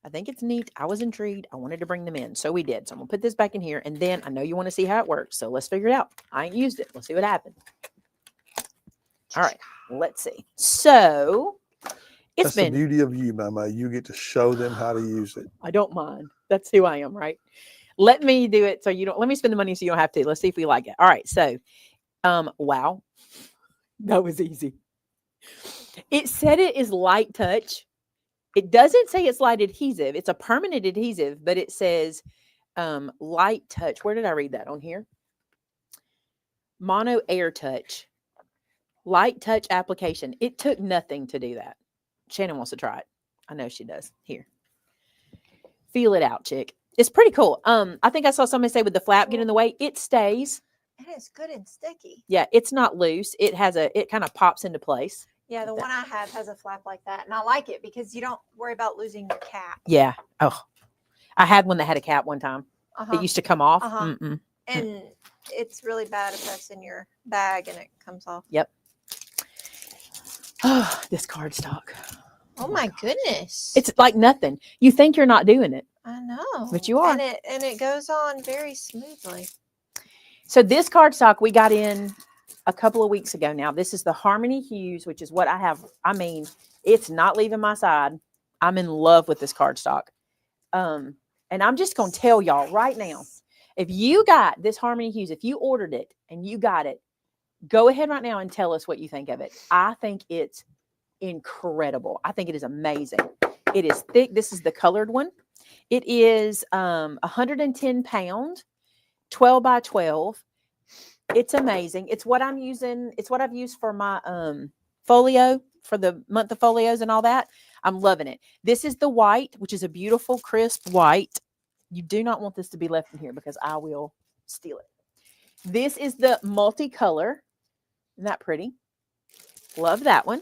I think it's neat. I was intrigued. I wanted to bring them in. So we did. So I'm going to put this back in here. And then I know you want to see how it works. So let's figure it out. I ain't used it. Let's see what happened. All right. Let's see. So That's the beauty of you, Maymay. You get to show them how to use it. I don't mind. That's who I am, right? Let me do it so you don't, let me spend the money so you don't have to. Let's see if we like it. All right. So, wow. That was easy. It said it is light touch. It doesn't say it's light adhesive. It's a permanent adhesive, but it says light touch. Where did I read that on here? Mono air touch. Light touch application. It took nothing to do that. Shannon wants to try it. I know she does. Here. Feel it out, chick. It's pretty cool. I think I saw somebody say with the flap get in the way, it stays. It is good and sticky. Yeah, it's not loose. It kind of pops into place. Yeah, the one I have has a flap like that. And I like it because you don't worry about losing your cap. Yeah. Oh, I had one that had a cap one time. It used to come off. And it's really bad if that's in your bag and it comes off. Yep. Oh, this cardstock. Oh my goodness. It's like nothing. You think you're not doing it. I know. But you are. And it goes on very smoothly. So this cardstock we got in a couple of weeks ago now. This is the Harmony Hues, which is what I have. I mean, it's not leaving my side. I'm in love with this cardstock. And I'm just going to tell y'all right now, if you got this Harmony Hues, if you ordered it and you got it, go ahead right now and tell us what you think of it. I think it's incredible. I think it is amazing. It is thick. This is the colored one. It is 110 pound, 12 by 12. It's amazing. It's what I'm using. It's what I've used for my folio, for the month of folios and all that. I'm loving it. This is the white, which is a beautiful, crisp white. You do not want this to be left in here because I will steal it. This is the multicolor. Isn't that pretty? Love that one.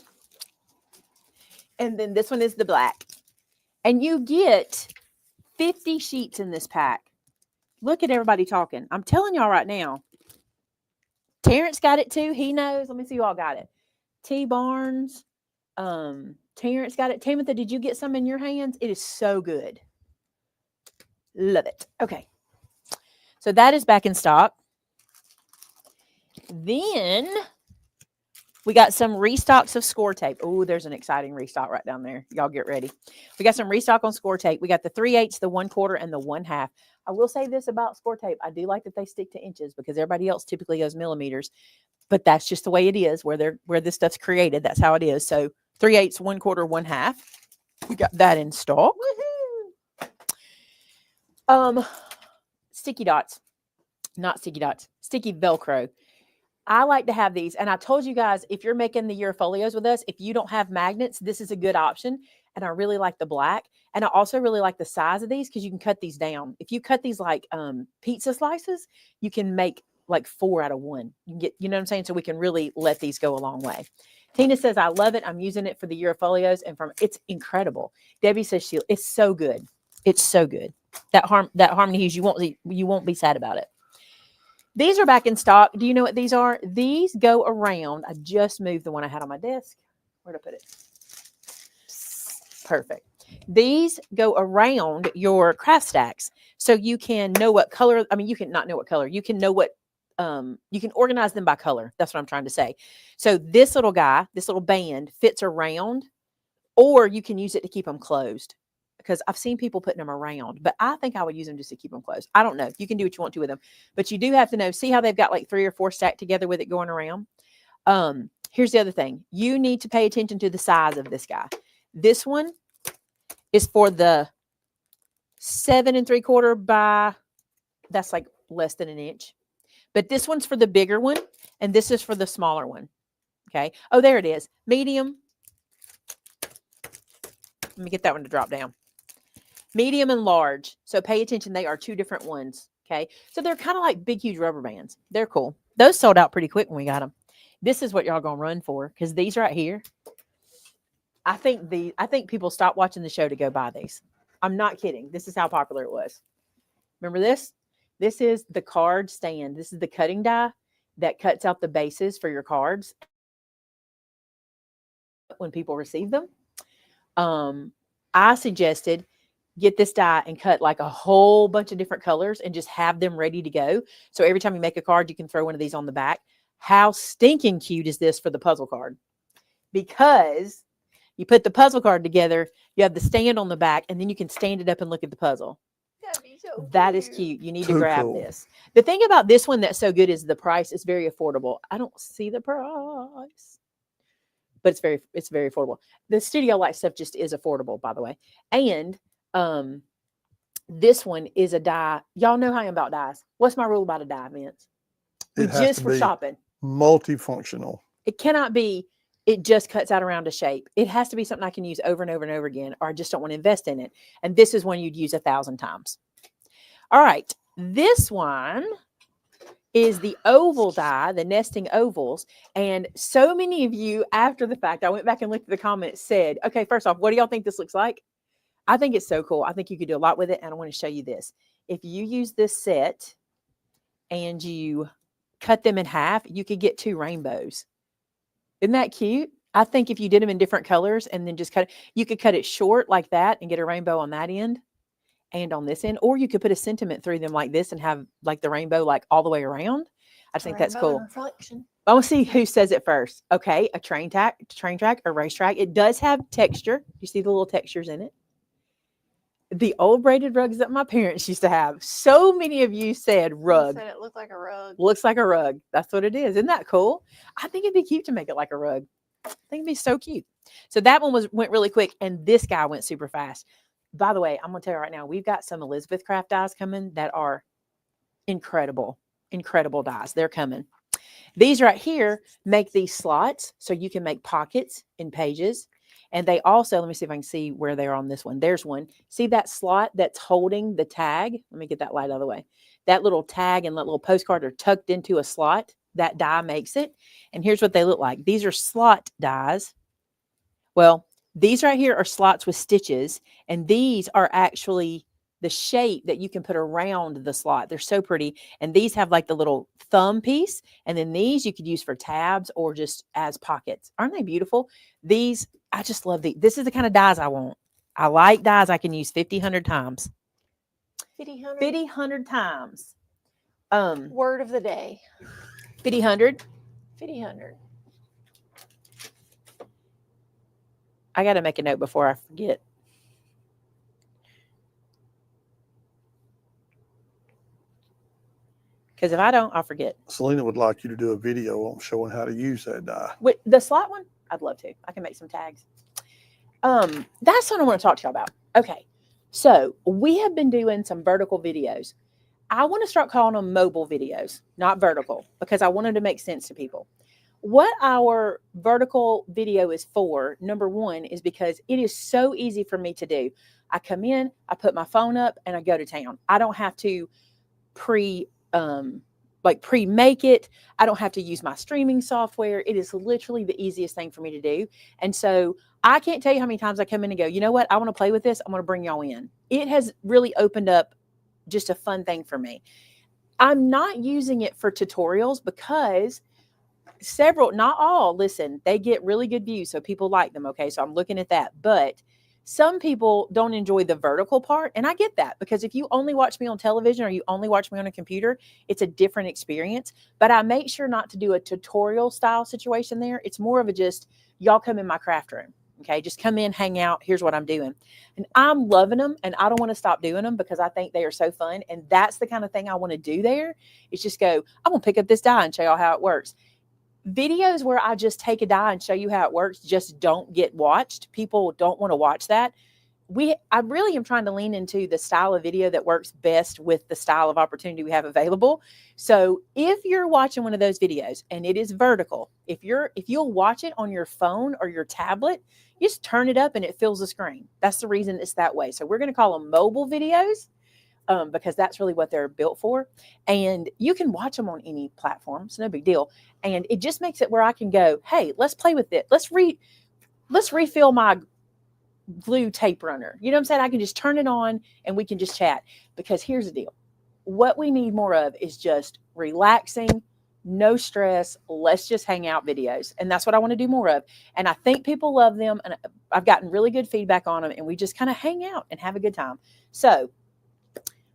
And then this one is the black. And you get 50 sheets in this pack. Look at everybody talking. I'm telling y'all right now. Terrence got it too. He knows. Let me see who all got it. T. Barnes. Terrence got it. Timothy, did you get some in your hands? It is so good. Love it. Okay. So that is back in stock. Then we got some restocks of score tape. Oh, there's an exciting restock right down there. Y'all get ready. We got some restock on score tape. We got the 3/8, the 1/4, and the 1/2. I will say this about score tape. I do like that they stick to inches because everybody else typically goes millimeters. But that's just the way it is where this stuff's created. That's how it is. So 3/8, 1/4, 1/2. We got that in stock. Woohoo! Sticky dots. Not sticky dots. Sticky Velcro. I like to have these. And I told you guys, if you're making the Year of Folios with us, if you don't have magnets, this is a good option. And I really like the black. And I also really like the size of these because you can cut these down. If you cut these like pizza slices, you can make like 4 out of 1. You can get, you know what I'm saying? So we can really let these go a long way. Tina says, I love it. I'm using it for the Year of Folios. And it's incredible. Debbie says it's so good. It's so good. That harmony hues, you won't be sad about it. These are back in stock. Do you know what these are? These go around. I just moved the one I had on my desk. Where'd I put it? Perfect. These go around your craft stacks, so you can know what color. I mean, you can not know what color. You can know what. You can organize them by color. That's what I'm trying to say. So this little guy, this little band, fits around, or you can use it to keep them closed. Because I've seen people putting them around, but I think I would use them just to keep them closed. I don't know. You can do what you want to with them, but you do have to know. See how they've got like 3 or 4 stacked together with it going around. Here's the other thing. You need to pay attention to the size of this guy. This one is for the 7 3/4 by, that's like less than an inch. But this one's for the bigger one, and this is for the smaller one. Okay. Oh, there it is. Medium. Let me get that one to drop down. Medium and large. So pay attention. They are 2 different ones. Okay. So they're kind of like big, huge rubber bands. They're cool. Those sold out pretty quick when we got them. This is what y'all going to run for, because these right here, I think people stopped watching the show to go buy these. I'm not kidding. This is how popular it was. Remember this? This is the card stand. This is the cutting die that cuts out the bases for your cards when people receive them. I suggested get this die and cut like a whole bunch of different colors and just have them ready to go. So every time you make a card, you can throw one of these on the back. How stinking cute is this for the puzzle card? Because you put the puzzle card together, you have the stand on the back, and then you can stand it up and look at the puzzle. That is cute. You need to grab this. The thing about this one that's so good is the price is very affordable. I don't see the price, but it's very affordable. The studio light stuff just is affordable, by the way. And this one is a die. Y'all know how I am about dies. What's my rule about a die, Vince? Just for shopping. Multifunctional. It cannot be. It just cuts out around a shape. It has to be something I can use over and over and over again, or I just don't want to invest in it. And this is one you'd use 1,000 times. All right. This one is the oval die, the nesting ovals. And so many of you, after the fact, I went back and looked at the comments, said, okay, first off, what do y'all think this looks like? I think it's so cool. I think you could do a lot with it. And I want to show you this. If you use this set and you cut them in half, you could get 2 rainbows. Isn't that cute? I think if you did them in different colors and then just cut it, you could cut it short like that and get a rainbow on that end and on this end, or you could put a sentiment through them like this and have like the rainbow like all the way around. I just think that's cool. Reflection. I want to see who says it first. Okay, a train track, a racetrack. It does have texture. You see the little textures in it. The old braided rugs that my parents used to have. So many of you said rug. Said it looked like a rug. Looks like a rug. That's what it is. Isn't that cool? I think it'd be cute to make it like a rug. I think it'd be so cute. So that one went really quick, and this guy went super fast. By the way, I'm going to tell you right now, we've got some Elizabeth Craft dies coming that are incredible, incredible dies. They're coming. These right here make these slots so you can make pockets in pages. And they also, let me see if I can see where they are on this one. There's one. See that slot that's holding the tag? Let me get that light out of the way. That little tag and that little postcard are tucked into a slot. That die makes it. And here's what they look like. These are slot dies. Well, these right here are slots with stitches. And these are actually the shape that you can put around the slot. They're so pretty. And these have like the little thumb piece. And then these you could use for tabs or just as pockets. Aren't they beautiful? These, I just love these. This is the kind of dies I want. I like dies I can use 50, 100 times. 50, 100. 50, 100 times. Word of the day. 50, 100. 50, 100. I got to make a note before I forget. Because if I don't, I'll forget. Selena would like you to do a video on showing how to use that die. With the slot one, I'd love to. I can make some tags. That's what I want to talk to y'all about. Okay, so we have been doing some vertical videos. I want to start calling them mobile videos, not vertical, because I wanted to make sense to people. What our vertical video is for, number one, is because it is so easy for me to do. I come in, I put my phone up, and I go to town. I don't have to pre-make it. I don't have to use my streaming software. It is literally the easiest thing for me to do. And so I can't tell you how many times I come in and go, you know what? I want to play with this. I'm going to bring y'all in. It has really opened up just a fun thing for me. I'm not using it for tutorials because several, not all, listen, they get really good views. So people like them. Okay. So I'm looking at that. But some people don't enjoy the vertical part. And I get that because if you only watch me on television or you only watch me on a computer, it's a different experience. But I make sure not to do a tutorial style situation there. It's more of a just, y'all come in my craft room. Okay. Just come in, hang out. Here's what I'm doing. And I'm loving them. And I don't want to stop doing them because I think they are so fun. And that's the kind of thing I want to do there. It's just go, I'm going to pick up this die and show y'all how it works. Videos where I just take a die and show you how it works just don't get watched. People don't want to watch that. I really am trying to lean into the style of video that works best with the style of opportunity we have available. So if you're watching one of those videos and it is vertical, if you'll watch it on your phone or your tablet, you just turn it up and it fills the screen. That's the reason it's that way. So we're going to call them mobile videos. Because that's really what they're built for. And you can watch them on any platform. It's no big deal. And it just makes it where I can go, hey, let's play with it. Let's refill my glue tape runner. You know what I'm saying? I can just turn it on and we can just chat. Because here's the deal. What we need more of is just relaxing, no stress. Let's just hang out videos. And that's what I want to do more of. And I think people love them. And I've gotten really good feedback on them. And we just kind of hang out and have a good time. So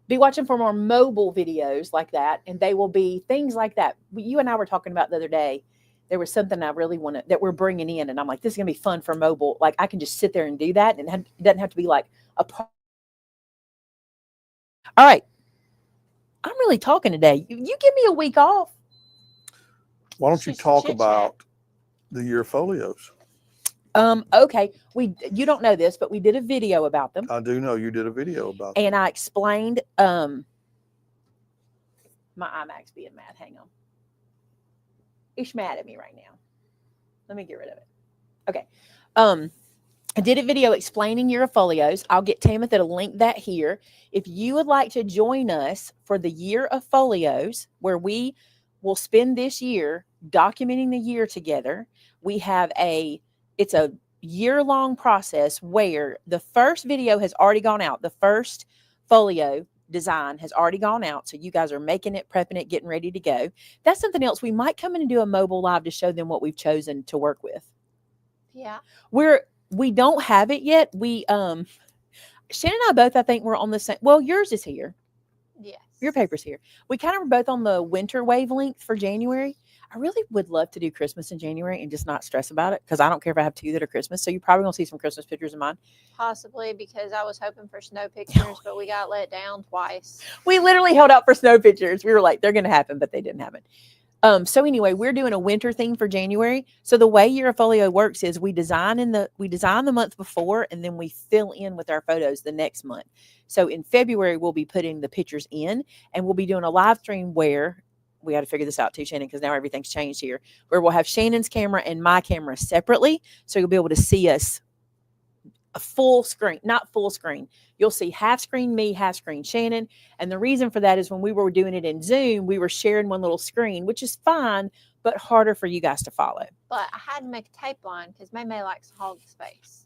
be watching for more mobile videos like that. And they will be things like that. You and I were talking about the other day. There was something I really want that we're bringing in. And I'm like, this is going to be fun for mobile. Like I can just sit there and do that. And it doesn't have to be like a part. All right. I'm really talking today. You give me a week off. Why don't you talk about the Year of Folios? Okay. You don't know this, but we did a video about them. I do know you did a video about them. And I explained, my iMac's being mad. Hang on. It's mad at me right now. Let me get rid of it. Okay. I did a video explaining Year of Folios. I'll get Tamitha to link that here. If you would like to join us for the Year of Folios, where we will spend this year documenting the year together, we have it's a year-long process where the first video has already gone out. The first folio design has already gone out. So you guys are making it, prepping it, getting ready to go. That's something else. We might come in and do a mobile live to show them what we've chosen to work with. Yeah. We don't have it yet. Shannon and I both, I think we're on the same. Well, yours is here. Yes. Your paper's here. We kind of were both on the winter wavelength for January. I really would love to do Christmas in January and just not stress about it because I don't care if I have two that are Christmas. So you're probably going to see some Christmas pictures of mine. Possibly because I was hoping for snow pictures, but we got let down twice. We literally held out for snow pictures. We were like, they're going to happen, but they didn't happen. So anyway, we're doing a winter theme for January. So the way Year of Folio works is we design the month before, and then we fill in with our photos the next month. So in February, we'll be putting the pictures in, and we'll be doing a live stream where we got to figure this out too, Shannon, because now everything's changed here, where we'll have Shannon's camera and my camera separately. So you'll be able to see us a full screen, not full screen. You'll see half screen me, half screen Shannon. And the reason for that is when we were doing it in Zoom, we were sharing one little screen, which is fine, but harder for you guys to follow. But I had to make a tape line because Maymay likes to hog the space.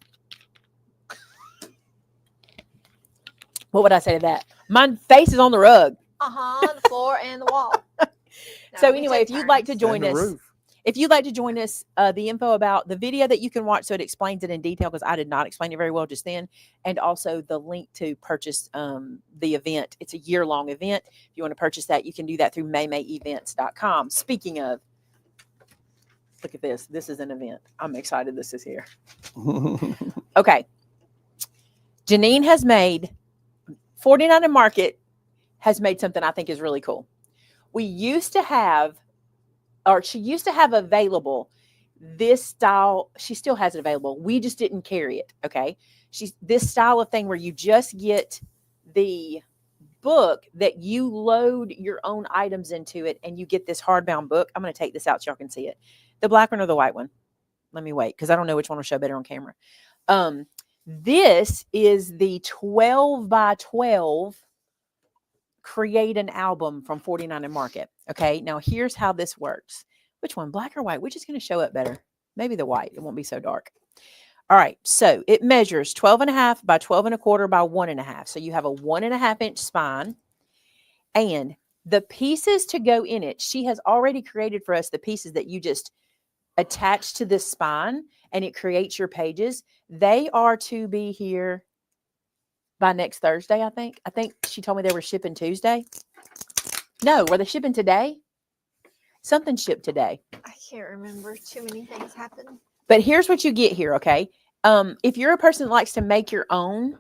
What would I say to that? My face is on the rug. The floor and the wall. So anyway, if you'd like to join us, the info about the video that you can watch, so it explains it in detail, because I did not explain it very well just then, and also the link to purchase the event. It's a year-long event. If you want to purchase that, you can do that through maymayevents.com. Speaking of, look at this. This is an event. I'm excited this is here. Okay. Janine has made, 49 and Market has made something I think is really cool. She used to have available this style. She still has it available. We just didn't carry it. Okay. This style of thing where you just get the book that you load your own items into it, and you get this hardbound book. I'm going to take this out so y'all can see it. The black one or the white one? Let me wait, because I don't know which one will show better on camera. This is the 12 by 12 create an album from 49 and Market. Okay. Now here's how this works. Which one? Black or white? Which is going to show up better? Maybe the white. It won't be so dark. All right, so it measures 12.5 by 12.25 by 1.5. So you have a 1.5-inch spine. And the pieces to go in it, she has already created for us the pieces that you just attach to this spine, and it creates your pages. They are to be here by next Thursday, I think. I think she told me they were shipping Tuesday. No, were they shipping today? Something shipped today. I can't remember. Too many things happen. But here's what you get here, okay? If you're a person that likes to make your own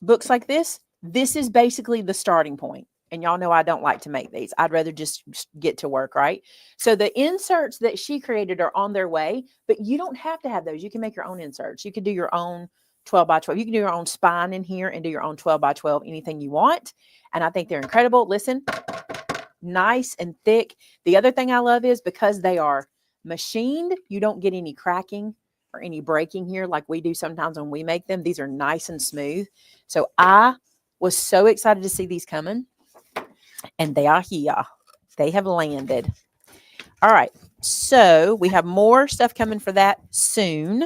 books like this is basically the starting point. And y'all know I don't like to make these. I'd rather just get to work, right? So the inserts that she created are on their way, but you don't have to have those. You can make your own inserts. You can do your own 12 by 12. You can do your own spine in here and do your own 12 by 12, anything you want. And I think they're incredible. Listen, nice and thick. The other thing I love is because they are machined, you don't get any cracking or any breaking here like we do sometimes when we make them. These are nice and smooth. So I was so excited to see these coming. And they are here. They have landed. All right. So we have more stuff coming for that soon.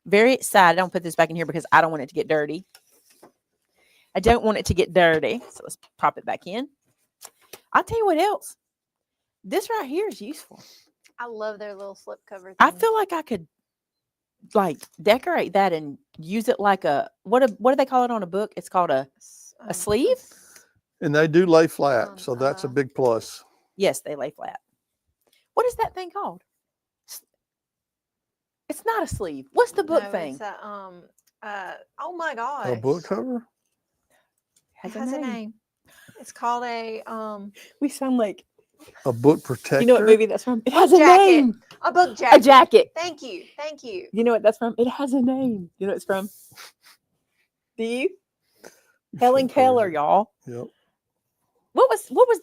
Very excited. I don't put this back in here because I don't want it to get dirty. I don't want it to get dirty. So let's pop it back in. I'll tell you what else. This right here is useful. I love their little slip cover thing. I feel like I could like decorate that and use it like a what do they call it on a book? It's called a sleeve. And they do lay flat, so that's a big plus. Yes, they lay flat. What is that thing called? It's not a sleeve. What's the book thing? It's a, oh my gosh. A book cover? It has a name. It's called a We sound like a book protector. You know what movie that's from? It has book a jacket. name. A book jacket. A jacket. Thank you. Thank you. You know what that's from? It has a name. You know what it's from? Do you? Helen Keller, y'all. Yep. What was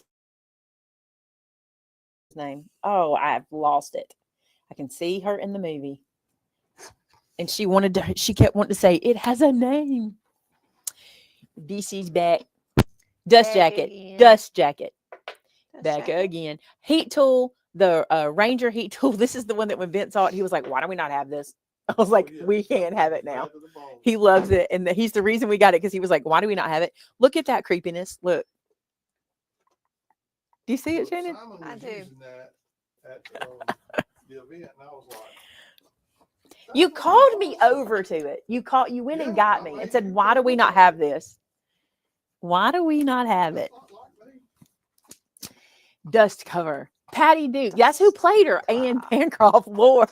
his name? Oh, I've lost it. I can see her in the movie. And she kept wanting to say, it has a name. DC's back. Dust jacket. Dust jacket. Back again. Heat tool, the Ranger heat tool. This is the one that when Vince saw it, he was like, why do we not have this? I was like, we can't have it now. He loves it. And he's the reason we got it because he was like, why do we not have it? Look at that creepiness. Look. Do you see it, Shannon? I do. At the event, and I was like, you called me over to it. You went and got me and said, why do we not have this? Why do we not have it? Dust cover. Patty Duke. That's who played her. Anne Bancroft Lord.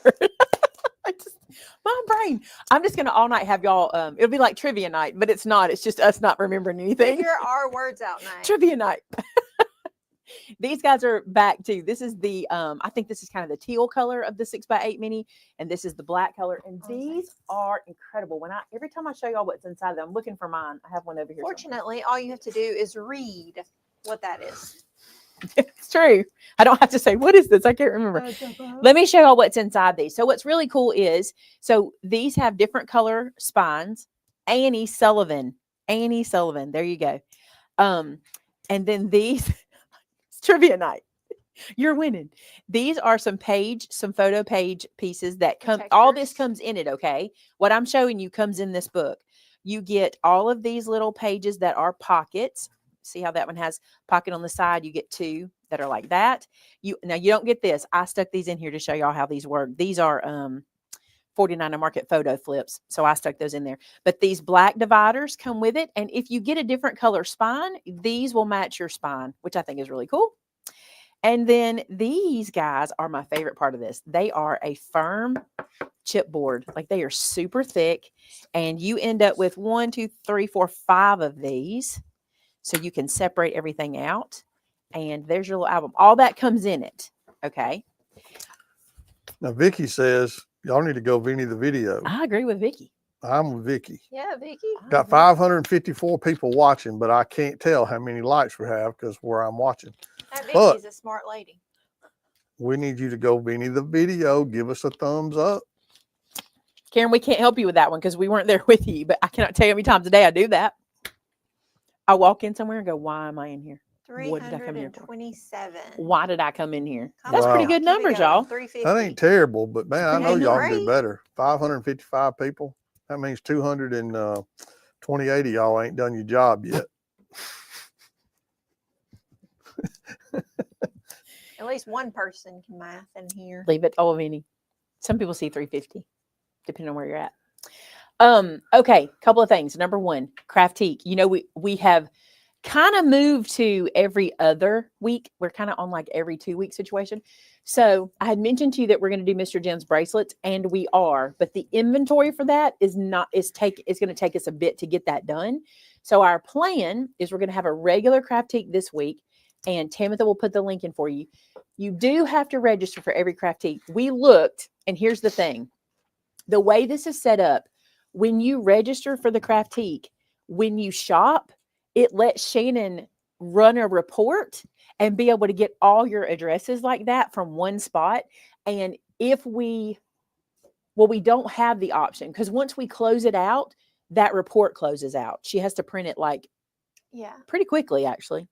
My brain. I'm just going to all night have y'all. It'll be like trivia night, but it's not. It's just us not remembering anything. Figure our words out night. Trivia night. These guys are back too. This is the, I think this is kind of the teal color of the 6x8 mini. And this is the black color. And these are incredible. Every time I show y'all what's inside them, I'm looking for mine. I have one over here. Fortunately, all you have to do is read what that is. It's true. I don't have to say, what is this? I can't remember. Let me show y'all what's inside these. So what's really cool is, so these have different color spines. Annie Sullivan. There you go. And then these, it's trivia night. You're winning. These are some photo page pieces that come, all this comes in it, okay? What I'm showing you comes in this book. You get all of these little pages that are pockets. See how that one has pocket on the side? You get two that are like that. Now you don't get this. I stuck these in here to show y'all how these work. These are 49er Market photo flips. So I stuck those in there. But these black dividers come with it. And if you get a different color spine, these will match your spine, which I think is really cool. And then these guys are my favorite part of this. They are a firm chipboard. Like they are super thick. And you end up with 1, 2, 3, 4, 5 of these. So you can separate everything out. And there's your little album. All that comes in it. Okay. Now, Vicky says, y'all need to go Vinnie the video. I agree with Vicky. I'm with Vicky. Yeah, Vicky. Got 554 people watching, but I can't tell how many likes we have because where I'm watching. That Vicky's a smart lady. We need you to go Vinnie the video. Give us a thumbs up. Karen, we can't help you with that one because we weren't there with you, but I cannot tell you how many times a day I do that. I walk in somewhere and go, why am I in here? What did I come here for? 327. Why did I come in here? Come That's pretty Wow. good Keep it numbers, going. y'all. 350. That ain't terrible, but man, I know pretty y'all can do great. better. 555 people. That means 228 of y'all ain't done your job yet. At least one person can math in here. Leave it. Oh, Vinnie. Some people see 350, depending on where you're at. Okay, couple of things. Number one, Craftique. You know, we have kind of moved to every other week. We're kind of on like every 2-week situation. So I had mentioned to you that we're going to do Mr. Jim's bracelets, and we are, but the inventory for that is going to take us a bit to get that done. So our plan is we're going to have a regular Craftique this week, and Tamitha will put the link in for you. You do have to register for every Craftique. We looked, and here's the thing. The way this is set up, when you register for the Craftique, when you shop, it lets Shannon run a report and be able to get all your addresses like that from one spot. And if we don't have the option, because once we close it out, that report closes out. She has to print it like pretty quickly, actually.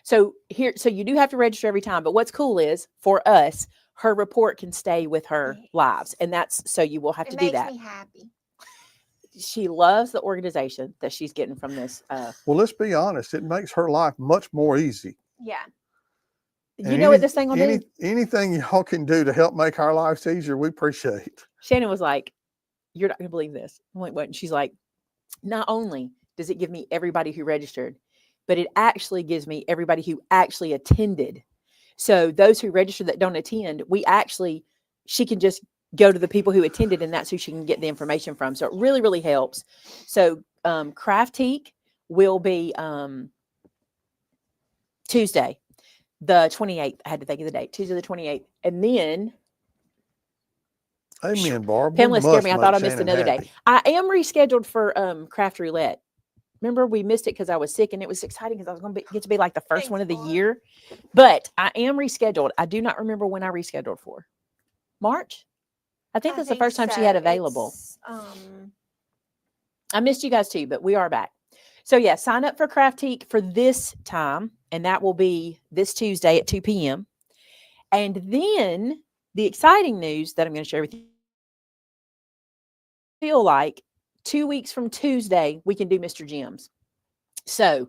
So you do have to register every time. But what's cool is for us, her report can stay with her lives. And so you will have to do that. It makes me happy. She loves the organization that she's getting from this. Well, let's be honest. It makes her life much more easy. Yeah. You know what this thing will do? Anything y'all can do to help make our lives easier, we appreciate. Shannon was like, "You're not going to believe this." I'm like, "What?" And she's like, "Not only does it give me everybody who registered, but it actually gives me everybody who actually attended. So those who registered that don't attend, she can just go to the people who attended, and that's who she can get the information from. So it really, really helps. So Craftique will be Tuesday, the 28th. I had to think of the date. Tuesday the 28th. And then Amen, Barb. Pamela scared me. I thought I missed another day. I am rescheduled for Craft Roulette. Remember, we missed it because I was sick, and it was exciting because I was going to get to be like the first one of the year. But I am rescheduled. I do not remember when I rescheduled for. March? I think that's the first time she had available. I missed you guys too, but we are back. So yeah, sign up for Craftique for this time, and that will be this Tuesday at 2 p.m. And then the exciting news that I'm going to share with you, I feel like 2 weeks from Tuesday, we can do Mr. Jim's. So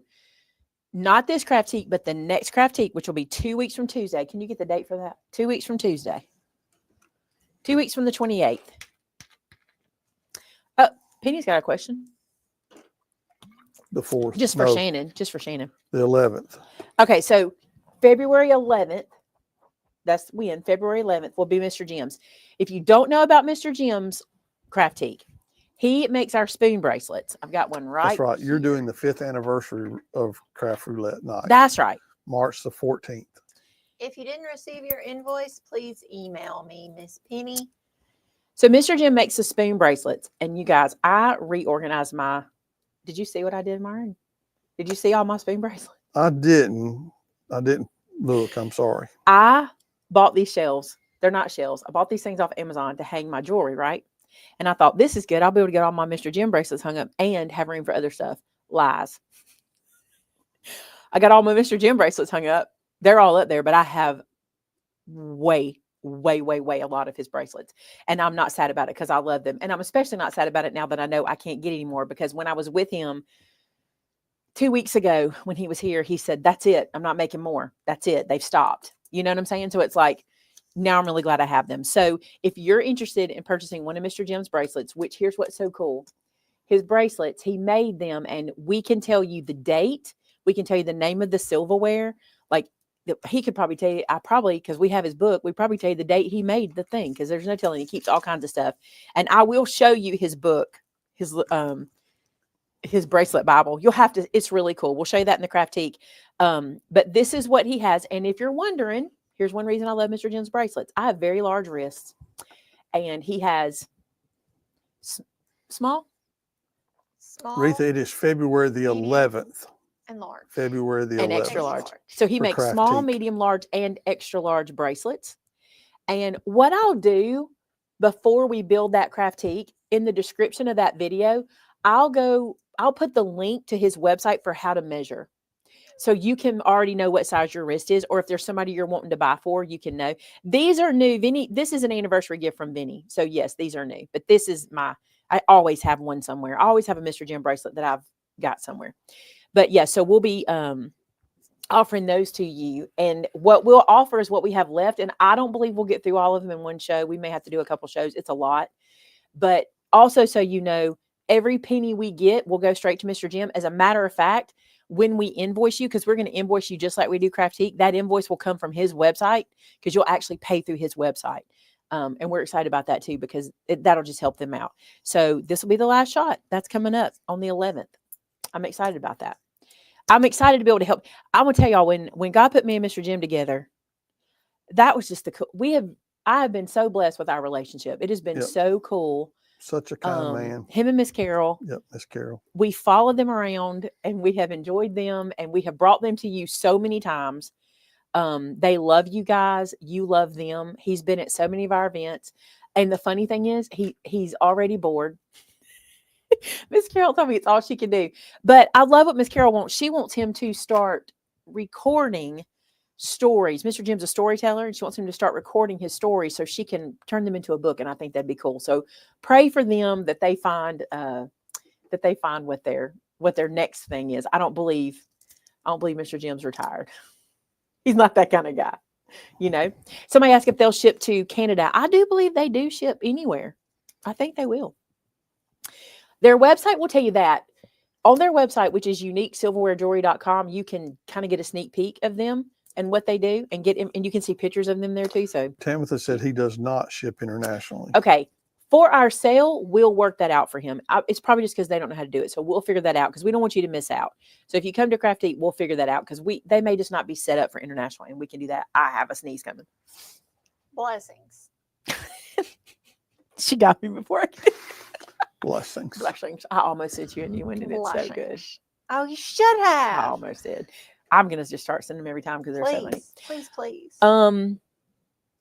not this Craftique, but the next Craftique, which will be 2 weeks from Tuesday. Can you get the date for that? 2 weeks from Tuesday. 2 weeks from the 28th. Oh, Penny's got a question. The 4th. Just for Shannon. Just for Shannon. The 11th. Okay, so February 11th, that's when, February 11th will be Mr. Jim's. If you don't know about Mr. Jim's Craftique, he makes our spoon bracelets. I've got one right. That's right. You're doing the 5th anniversary of Craft Roulette night. That's right. March the 14th. If you didn't receive your invoice, please email me, Miss Penny. So Mr. Jim makes the spoon bracelets. And you guys, I reorganized did you see what I did, Myron? Did you see all my spoon bracelets? I didn't look. I'm sorry. I bought these shelves. They're not shelves. I bought these things off Amazon to hang my jewelry, right? And I thought, this is good. I'll be able to get all my Mr. Jim bracelets hung up and have room for other stuff. Lies. I got all my Mr. Jim bracelets hung up. They're all up there, but I have way a lot of his bracelets. And I'm not sad about it because I love them. And I'm especially not sad about it now that I know I can't get any more, because when I was with him 2 weeks ago, when he was here, he said, that's it. I'm not making more. That's it. They've stopped. You know what I'm saying? So it's like, now I'm really glad I have them. So if you're interested in purchasing one of Mr. Jim's bracelets, which here's what's so cool. His bracelets, he made them, and we can tell you the date. We can tell you the name of the silverware. Like, he could probably tell you, because we have his book, we probably tell you the date he made the thing, because there's no telling. He keeps all kinds of stuff. And I will show you his book, his bracelet Bible. You'll have to, it's really cool. We'll show you that in the Craftique. But this is what he has. And if you're wondering, here's one reason I love Mr. Jim's bracelets. I have very large wrists, and he has small. Retha, it is February the 11th. And large. February the 11th. And extra large. So he makes small, medium, large, and extra large bracelets. And what I'll do before we build that Craftique, in the description of that video, I'll put the link to his website for how to measure. So you can already know what size your wrist is, or if there's somebody you're wanting to buy for, you can know. These are new. Vinnie, this is an anniversary gift from Vinnie. So yes, these are new, but this is I always have one somewhere. I always have a Mr. Jim bracelet that I've got somewhere. But yeah, so we'll be offering those to you. And what we'll offer is what we have left. And I don't believe we'll get through all of them in one show. We may have to do a couple shows. It's a lot. But also, so you know, every penny we get will go straight to Mr. Jim. As a matter of fact, when we invoice you, because we're going to invoice you just like we do Craftique, that invoice will come from his website because you'll actually pay through his website. And we're excited about that too, because that'll just help them out. So this will be the last shot. That's coming up on the 11th. I'm excited about that. I'm excited to be able to help. I'm going to tell y'all, when God put me and Mr. Jim together, that was just I have been so blessed with our relationship. It has been so cool. Such a kind man. Him and Miss Carol. Yep, Miss Carol. We followed them around and we have enjoyed them and we have brought them to you so many times. They love you guys. You love them. He's been at so many of our events. And the funny thing is, he's already bored. Miss Carol told me it's all she can do. But I love what Miss Carol wants. She wants him to start recording stories. Mr. Jim's a storyteller, and she wants him to start recording his stories so she can turn them into a book. And I think that'd be cool. So pray for them that they find what their next thing is. I don't believe Mr. Jim's retired. He's not that kind of guy. You know, somebody asked if they'll ship to Canada. I do believe they do ship anywhere. I think they will. Their website will tell you that. On their website, which is uniquesilverwarejewelry.com, you can kind of get a sneak peek of them and what they do and and you can see pictures of them there too. So Tamitha said he does not ship internationally. Okay. For our sale, we'll work that out for him. It's probably just because they don't know how to do it. So we'll figure that out because we don't want you to miss out. So if you come to Craft-A, we'll figure that out because they may just not be set up for international and we can do that. I have a sneeze coming. Blessings. She got me before I could. Blessings. Blessings. I almost said you and you went and it's so good. Oh, you should have. I almost did. I'm going to just start sending them every time because there's so many. Please.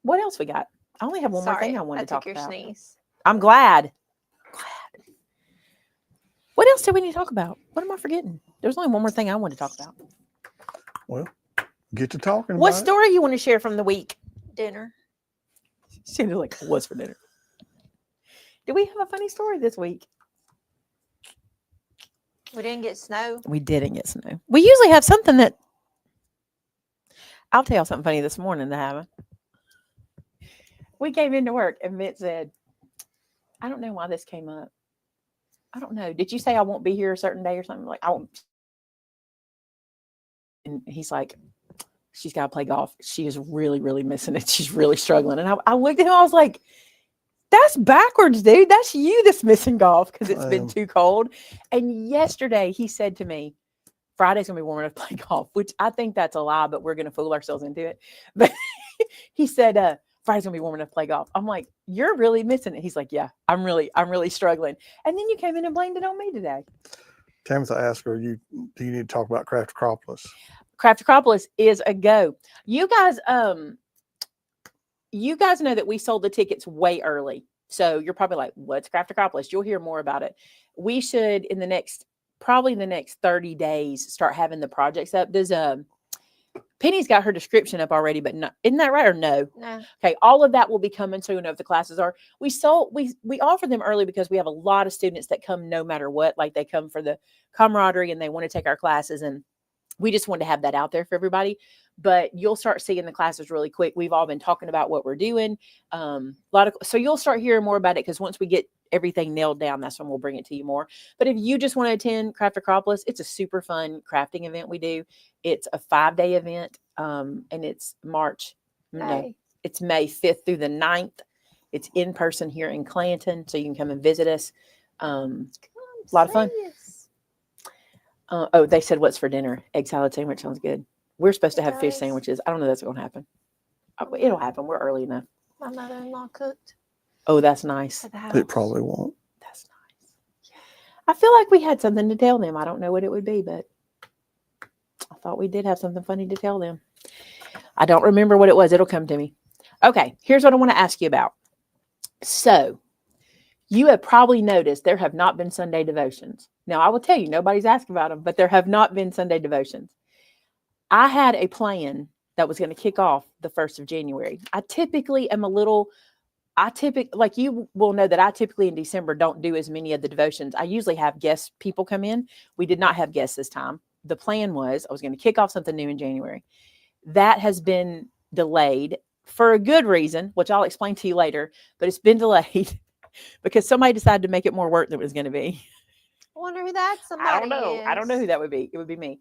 What else we got? I only have one more thing I wanted to talk your about. Sneeze. I'm glad. What else do we need to talk about? What am I forgetting? There's only one more thing I want to talk about. Well, get to talking What about story you want to share from the week? Dinner. She was like, what's for dinner? Did we have a funny story this week? We didn't get snow. We didn't get snow. We usually have something that... I'll tell y'all something funny this morning that happened. We came into work and Mitt said, I don't know why this came up. I don't know. Did you say I won't be here a certain day or something? Like, I won't. And he's like, she's got to play golf. She is really, really missing it. She's really struggling. And I looked at him. I was like, that's backwards, dude. That's you that's missing golf because it's been too cold. And yesterday he said to me, Friday's going to be warm enough to play golf, which I think that's a lie, but we're going to fool ourselves into it. But he said, Friday's going to be warm enough to play golf. I'm like, you're really missing it. He's like, yeah, I'm really struggling. And then you came in and blamed it on me today. Tamitha asked her, do you need to talk about Craft-A-Cropolis? Craft-A-Cropolis is a go. You guys know that we sold the tickets way early. So you're probably like, what's Craft-A-Cropolis? You'll hear more about it. We should, in the next 30 days, start having the projects up. There's Penny's got her description up already, but not, isn't that right or no? No. Okay, all of that will be coming so you know if the classes are. We offer them early because we have a lot of students that come no matter what. Like they come for the camaraderie and they want to take our classes, and we just want to have that out there for everybody. But you'll start seeing the classes really quick. We've all been talking about what we're doing. So you'll start hearing more about it because once we get everything nailed down, that's when we'll bring it to you more. But if you just want to attend Craft-A-Cropolis, it's a super fun crafting event we do. It's a 5-day event, and it's it's May 5th through the 9th. It's in person here in Clanton, so you can come and visit us. A lot of fun. They said, what's for dinner? Egg salad sandwich sounds good. We're supposed to have fish sandwiches. I don't know if that's going to happen. It'll happen. We're early enough. My mother-in-law cooked. Oh, that's nice. It probably won't. That's nice. I feel like we had something to tell them. I don't know what it would be, but I thought we did have something funny to tell them. I don't remember what it was. It'll come to me. Okay, here's what I want to ask you about. So, you have probably noticed there have not been Sunday devotions. Now, I will tell you, nobody's asked about them, but there have not been Sunday devotions. I had a plan that was going to kick off the 1st of January. I typically, like you will know that I typically in December don't do as many of the devotions. I usually have guest people come in. We did not have guests this time. The plan was I was going to kick off something new in January. That has been delayed for a good reason, which I'll explain to you later, but it's been delayed because somebody decided to make it more work than it was going to be. I wonder who that somebody I don't know. I don't know who that would be. It would be me.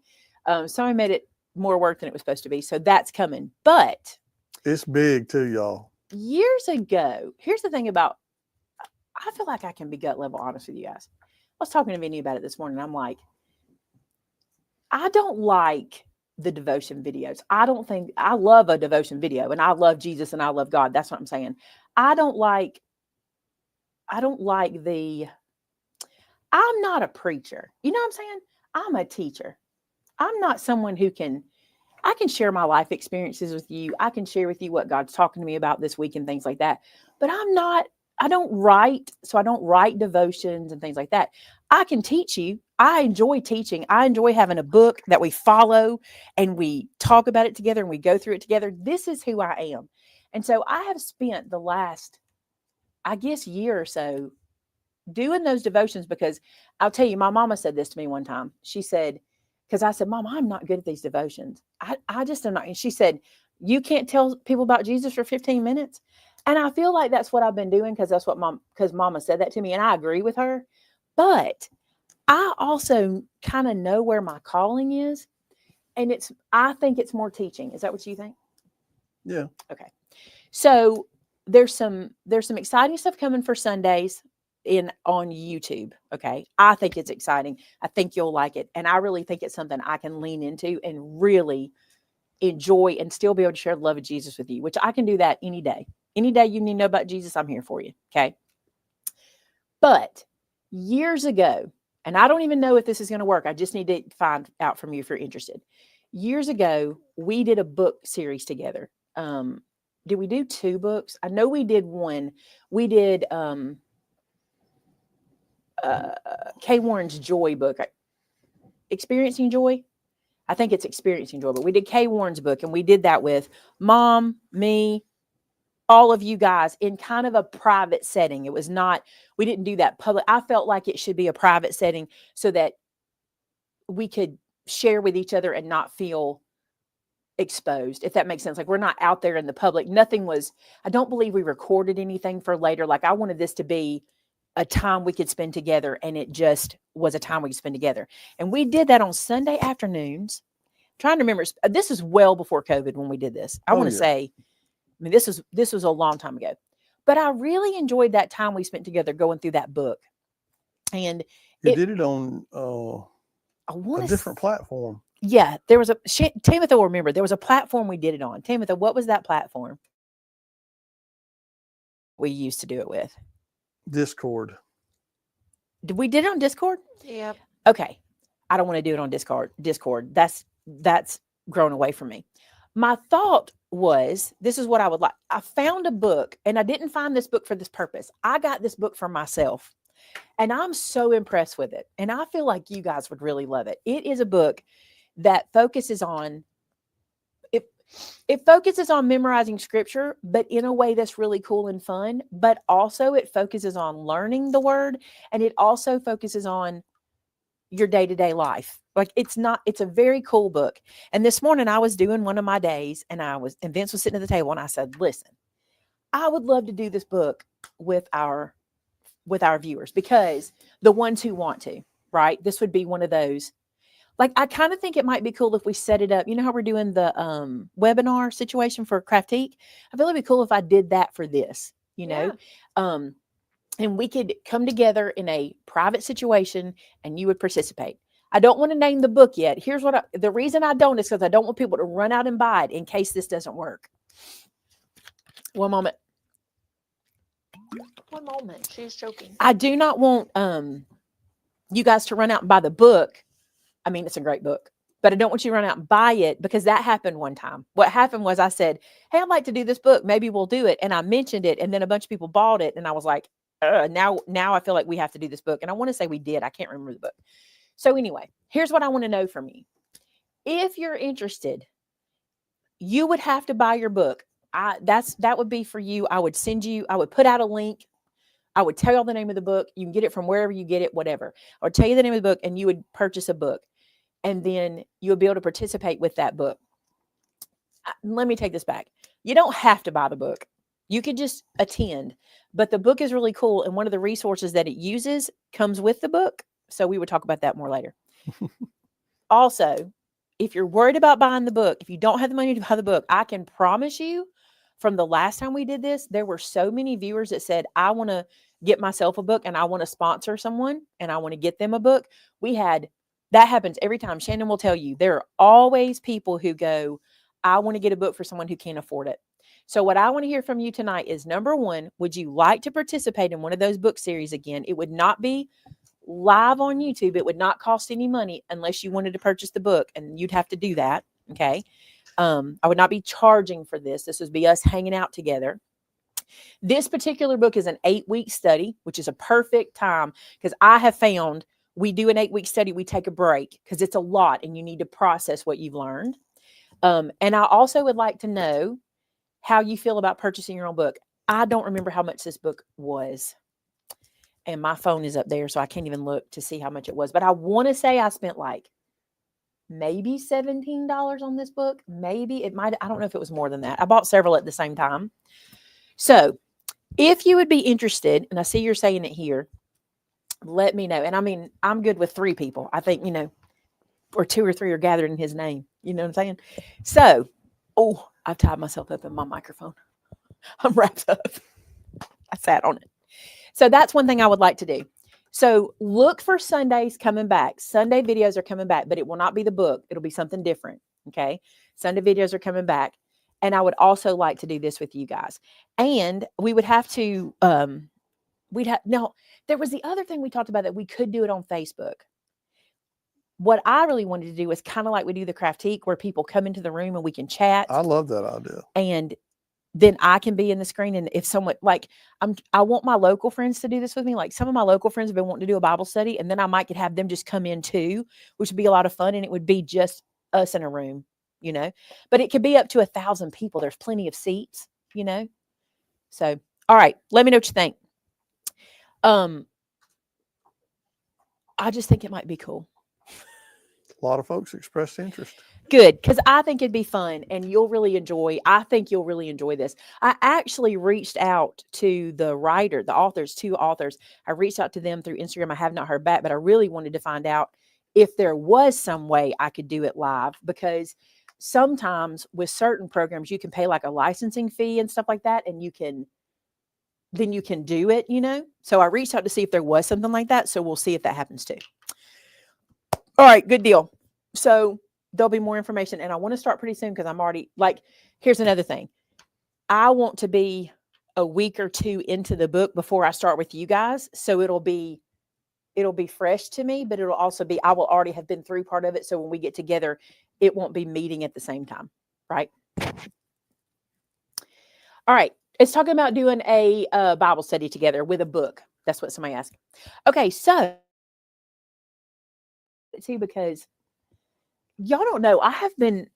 Somebody made it more work than it was supposed to be. So that's coming. But It's big too, y'all. years ago, here's the thing about, I feel like I can be gut level honest with you guys. I was talking to Vinnie about it this morning. I'm like, I don't like the devotion videos. I love a devotion video and I love Jesus and I love God. That's what I'm saying. I'm not a preacher. You know what I'm saying? I'm a teacher. I'm not someone I can share my life experiences with you. I can share with you what God's talking to me about this week and things like that. But I don't write. So I don't write devotions and things like that. I can teach you. I enjoy teaching. I enjoy having a book that we follow and we talk about it together and we go through it together. This is who I am. And so I have spent the last, I guess, year or so doing those devotions because I'll tell you, my mama said this to me one time. She said, because I said, Mom, I'm not good at these devotions. I just am not. And she said, you can't tell people about Jesus for 15 minutes. And I feel like that's what I've been doing because because Mama said that to me and I agree with her. But I also kind of know where my calling is. And I think it's more teaching. Is that what you think? Yeah. Okay. So there's some exciting stuff coming for Sundays on YouTube. Okay. I think it's exciting. I think you'll like it. And I really think it's something I can lean into and really enjoy and still be able to share the love of Jesus with you, which I can do that any day. Any day you need to know about Jesus, I'm here for you. Okay. But years ago, and I don't even know if this is going to work. I just need to find out from you if you're interested. Years ago, we did a book series together. Did we do 2 books? I know we did one. We did Kay Warren's Joy book, Experiencing Joy. I think it's Experiencing Joy, but we did Kay Warren's book and we did that with Mom, me, all of you guys in kind of a private setting. It was not, we didn't do that public. I felt like it should be a private setting so that we could share with each other and not feel exposed, if that makes sense. Like we're not out there in the public. I don't believe we recorded anything for later. Like I wanted this to be a time we could spend together and it just was a time we could spend together. And we did that on Sunday afternoons. I'm trying to remember, this is well before COVID when we did this. I want to say, I mean, this was a long time ago, but I really enjoyed that time we spent together going through that book. And you did it on a different platform. Yeah, there was Tamitha will remember, there was a platform we did it on. Tamitha, what was that platform we used to do it with? Discord. Did we did it on Discord? Yep. Okay. I don't want to do it on Discord. That's grown away from me. My thought was, this is what I would like. I found a book and I didn't find this book for this purpose. I got this book for myself and I'm so impressed with it. And I feel like you guys would really love it. It is a book that focuses on, it focuses on memorizing scripture, but in a way that's really cool and fun, but also it focuses on learning the word. And it also focuses on your day-to-day life. Like it's a very cool book. And this morning I was doing one of my days and Vince was sitting at the table and I said, listen, I would love to do this book with our viewers because the ones who want to, right? This would be one of those. Like, I kind of think it might be cool if we set it up. You know how we're doing the webinar situation for CRAFTIQUE? I feel it'd be cool if I did that for this, you know? Yeah. And we could come together in a private situation and you would participate. I don't want to name the book yet. Here's the reason I don't is because I don't want people to run out and buy it in case this doesn't work. One moment. One moment. She's joking. I do not want you guys to run out and buy the book. I mean, it's a great book, but I don't want you to run out and buy it because that happened one time. What happened was I said, hey, I'd like to do this book. Maybe we'll do it. And I mentioned it. And then a bunch of people bought it. And I was like, now I feel like we have to do this book. And I want to say we did. I can't remember the book. So anyway, here's what I want to know from you. if you're interested, you would have to buy your book. That would be for you. I would put out a link. I would tell you the name of the book. You can get it from wherever you get it, whatever. Or tell you the name of the book, and you would purchase a book. And then you would be able to participate with that book. Let me take this back. You don't have to buy the book. You could just attend. But the book is really cool. And one of the resources that it uses comes with the book. So we would talk about that more later. Also, if you're worried about buying the book, if you don't have the money to buy the book, I can promise you from the last time we did this, there were so many viewers that said, I want to get myself a book and I want to sponsor someone and I want to get them a book. That happens every time. Shannon will tell you, there are always people who go, I want to get a book for someone who can't afford it. So what I want to hear from you tonight is, number one, would you like to participate in one of those book series again? It would not be live on YouTube. It would not cost any money unless you wanted to purchase the book, and you'd have to do that. Okay. I would not be charging for this. This would be us hanging out together. This particular book is an 8-week study, which is a perfect time because I have found we do an 8-week study. We take a break because it's a lot and you need to process what you've learned. And I also would like to know how you feel about purchasing your own book. I don't remember how much this book was. And my phone is up there, so I can't even look to see how much it was. But I want to say I spent like maybe $17 on this book. Maybe it might. I don't know if it was more than that. I bought several at the same time. So if you would be interested, and I see you're saying it here, let me know. And I mean, I'm good with 3 people. I think, or 2 or 3 are gathered in his name. You know what I'm saying? So, I've tied myself up in my microphone. I'm wrapped up. I sat on it. So that's one thing I would like to do. So look for Sundays coming back. Sunday videos are coming back, but it will not be the book. It'll be something different. Okay. Sunday videos are coming back. And I would also like to do this with you guys. And we would have to, there was the other thing we talked about that we could do it on Facebook. What I really wanted to do is kind of like we do the Craftique, where people come into the room and we can chat. I love that idea. And then I can be in the screen. And if someone I want my local friends to do this with me. Like some of my local friends have been wanting to do a Bible study, and then I might have them just come in too, which would be a lot of fun. And it would be just us in a room, but it could be up to 1,000 people. There's plenty of seats, So, all right, let me know what you think. I just think it might be cool. A lot of folks expressed interest. Good, because I think it'd be fun and I think you'll really enjoy this. I actually reached out to the authors, 2 authors. I reached out to them through Instagram. I have not heard back, but I really wanted to find out if there was some way I could do it live, because sometimes with certain programs, you can pay like a licensing fee and stuff like that. And then you can do it, So I reached out to see if there was something like that. So we'll see if that happens too. All right, good deal. So there'll be more information, and I want to start pretty soon because I'm already here's another thing. I want to be a week or 2 into the book before I start with you guys. So it'll be fresh to me, but it'll also be, I will already have been through part of it. So when we get together, it won't be meeting at the same time. Right. All right. It's talking about doing a Bible study together with a book. That's what somebody asked. Okay. So too, because y'all don't know, I have been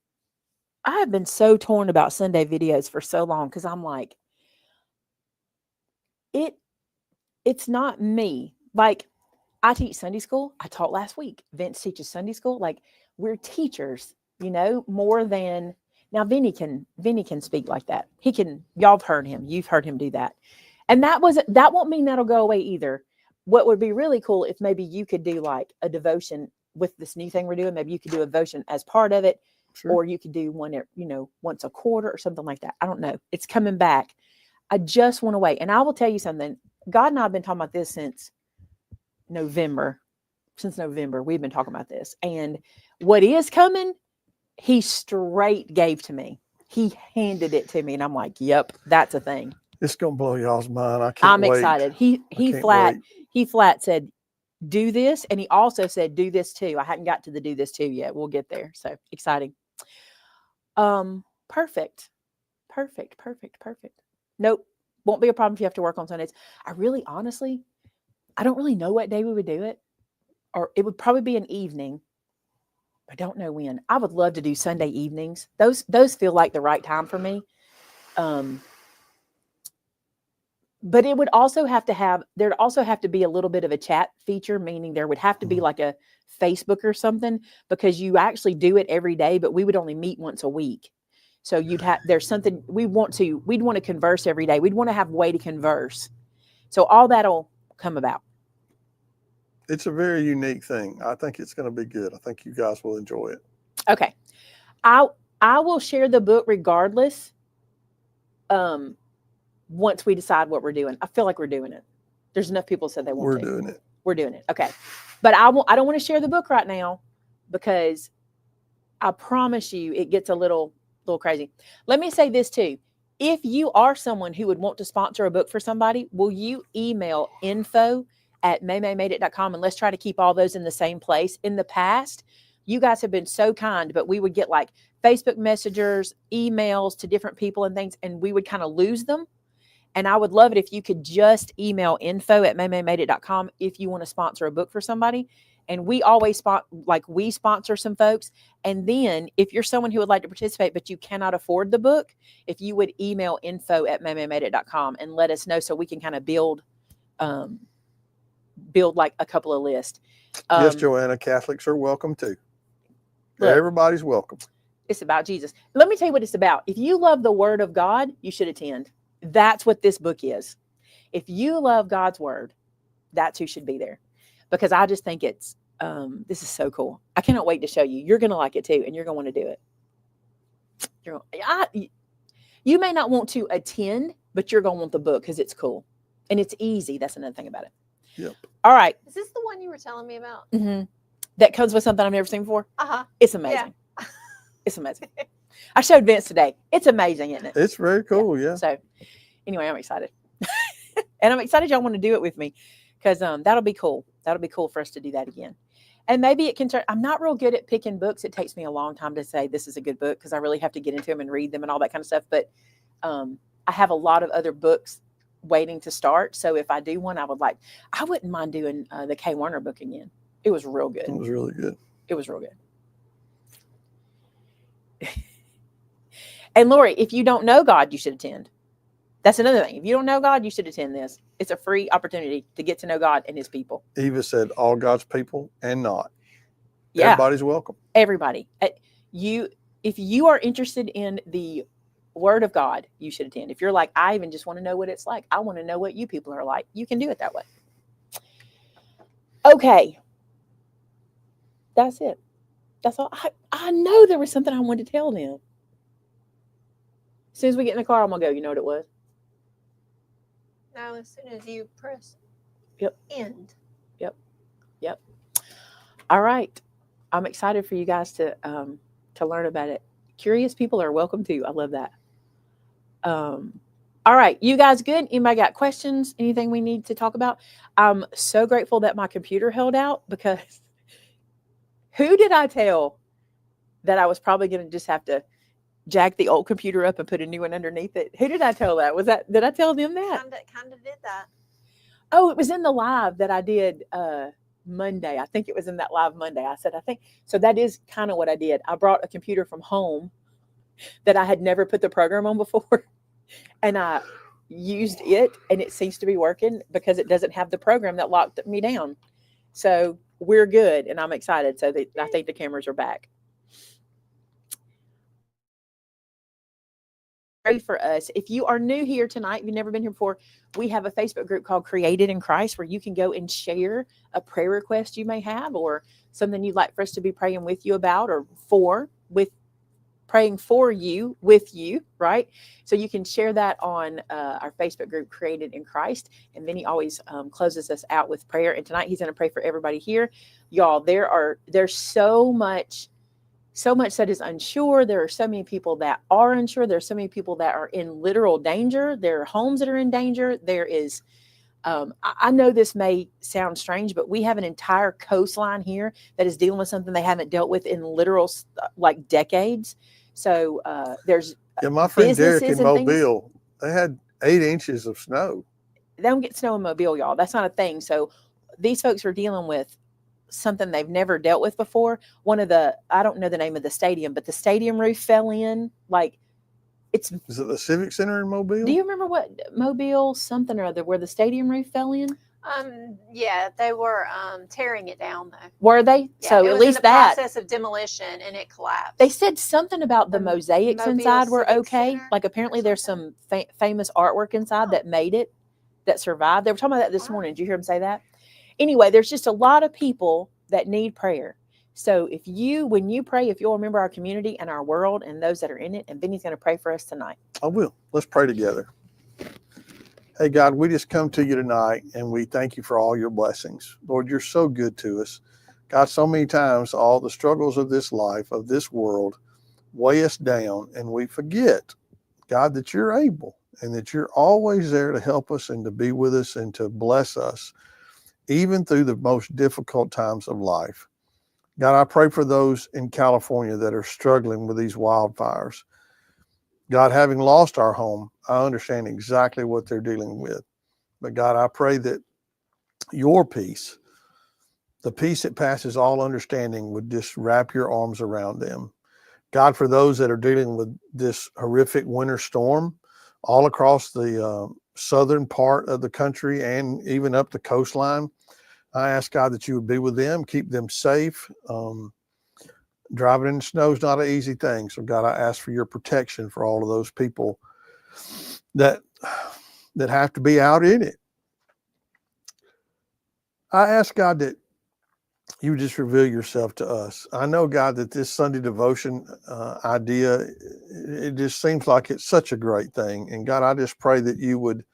so torn about Sunday videos for so long, because I'm like, it's not me. Like, I teach Sunday school. I taught last week. Vince teaches Sunday school. Like, we're teachers, more than now. Vinnie can speak like that. Y'all have heard him. You've heard him do that. And that won't mean that'll go away either. What would be really cool if maybe you could do like a devotion with this new thing we're doing. Maybe you could do a devotion as part of it, sure. Or you could do one, once a quarter or something like that. I don't know. It's coming back. I just want to wait. And I will tell you something. God and I have been talking about this since November. We've been talking about this. And what is coming, he straight gave to me. He handed it to me. And I'm like, yep, that's a thing. It's going to blow y'all's mind. I'm excited. He flat said, do this. And he also said, do this too. I hadn't got to the do this too yet. We'll get there. So exciting. Perfect. Nope. Won't be a problem if you have to work on Sundays. Honestly, I don't really know what day we would do it. Or it would probably be an evening. I don't know when. I would love to do Sunday evenings. Those feel like the right time for me. But it would also have to have, there'd also have to be a little bit of a chat feature, meaning there would have to be like a Facebook or something, because you actually do it every day, but we would only meet once a week. So there's something we'd want to converse every day. We'd want to have a way to converse. So all that'll come about. It's a very unique thing. I think it's going to be good. I think you guys will enjoy it. Okay. I will share the book regardless. Once we decide what we're doing. I feel like we're doing it. There's enough people said they want We're to. doing it. We're doing it. Okay. But I don't want to share the book right now, because I promise you it gets a little crazy. Let me say this too. If you are someone who would want to sponsor a book for somebody, will you email info@maymaymadeit.com, and let's try to keep all those in the same place. In the past, you guys have been so kind, but we would get like Facebook messengers, emails to different people and things, and we would kind of lose them. And I would love it if you could just email info@maymaymadeit.com if you want to sponsor a book for somebody. And we always sponsor some folks. And then if you're someone who would like to participate, but you cannot afford the book, if you would email info@maymaymadeit.com and let us know, so we can kind of build like a couple of lists. Yes, Joanna, Catholics are welcome too. Look, everybody's welcome. It's about Jesus. Let me tell you what it's about. If you love the Word of God, you should attend. That's what this book is. If you love God's Word, that's who should be there. Because I just think this is so cool. I cannot wait to show you. You're going to like it too, and you're going to want to do it. You may not want to attend, but you're going to want the book because it's cool. And it's easy. That's another thing about it. Yep. All right. Is this the one you were telling me about? Mm-hmm. That comes with something I've never seen before? Uh-huh. It's amazing. Yeah. It's amazing. I showed Vince today. It's amazing, isn't it? It's very cool, yeah. So anyway, I'm excited. And I'm excited y'all want to do it with me, because that'll be cool. That'll be cool for us to do that again. And maybe it can turn, I'm not real good at picking books. It takes me a long time to say this is a good book, because I really have to get into them and read them and all that kind of stuff. But I have a lot of other books waiting to start. So if I do one, I wouldn't mind doing the Kay Warner book again. It was real good. It was really good. It was real good. And Lori, if you don't know God, you should attend. That's another thing. If you don't know God, you should attend this. It's a free opportunity to get to know God and his people. Eva said all God's people and not. Yeah. Everybody's welcome. Everybody. If you are interested in the Word of God, you should attend. If you're like, I even just want to know what it's like, I want to know what you people are like, you can do it that way. Okay. That's it. That's all. I know there was something I wanted to tell them. As soon as we get in the car, I'm going to go. You know what it was? No, as soon as you press end. Yep. All right. I'm excited for you guys to learn about it. Curious people are welcome too. I love that. All right. You guys good? Anybody got questions? Anything we need to talk about? I'm so grateful that my computer held out, because who did I tell that I was probably going to just have to jack the old computer up and put a new one underneath it? Who did I tell that? Did I tell them that? Kind of did that. Oh, it was in the live that I did Monday. I think it was in that live Monday. I think. So that is kind of what I did. I brought a computer from home that I had never put the program on before. And I used it, and it seems to be working because it doesn't have the program that locked me down. So we're good, and I'm excited. So I think the cameras are back. For us, if you are new here tonight, if you've never been here before, we have a Facebook group called Created in Christ, where you can go and share a prayer request you may have, or something you'd like for us to be praying with you about, or praying for you with you, right? So you can share that on our Facebook group, Created in Christ. And Vinnie always closes us out with prayer. And tonight he's going to pray for everybody here. Y'all, there's so much that is unsure. There are so many people that are unsure. There are so many people that are in literal danger. There are homes that are in danger. There is, I know this may sound strange, but we have an entire coastline here that is dealing with something they haven't dealt with in literal, like, decades. So there's my friend Derek in Mobile, they had 8 inches of snow. They don't get snow in Mobile, y'all. That's not a thing. So these folks are dealing with something they've never dealt with before. One of the, I don't know the name of the stadium, but the stadium roof fell in. Like, it's. Is it the Civic Center in Mobile? Do you remember what Mobile something or other where the stadium roof fell in? Yeah, they were tearing it down though. Were they? Yeah, so it at was least in the that process of demolition and it collapsed. they said something about the The mosaics Mobile inside were Civic okay. Center Like or apparently there's something? some famous artwork inside that made it, that survived. They were talking about that this Wow. morning. Did you hear them say that? Anyway, there's just a lot of people that need prayer. So when you pray, if you'll remember our community and our world and those that are in it, and Vinnie's going to pray for us tonight. I will. Let's pray together. Hey, God, we just come to you tonight and we thank you for all your blessings. Lord, you're so good to us. God, so many times all the struggles of this life, of this world, weigh us down and we forget, God, that you're able and that you're always there to help us and to be with us and to bless us, even through the most difficult times of life. God, I pray for those in California that are struggling with these wildfires. God, having lost our home, I understand exactly what they're dealing with. But God, I pray that your peace, the peace that passes all understanding, would just wrap your arms around them. God, for those that are dealing with this horrific winter storm all across the southern part of the country and even up the coastline, I ask God that you would be with them, keep them safe. Driving in the snow is not an easy thing. So God, I ask for your protection for all of those people that have to be out in it. I ask God that you just reveal yourself to us. I know, God, that this Sunday devotion idea, it just seems like it's such a great thing. And God, I just pray that you would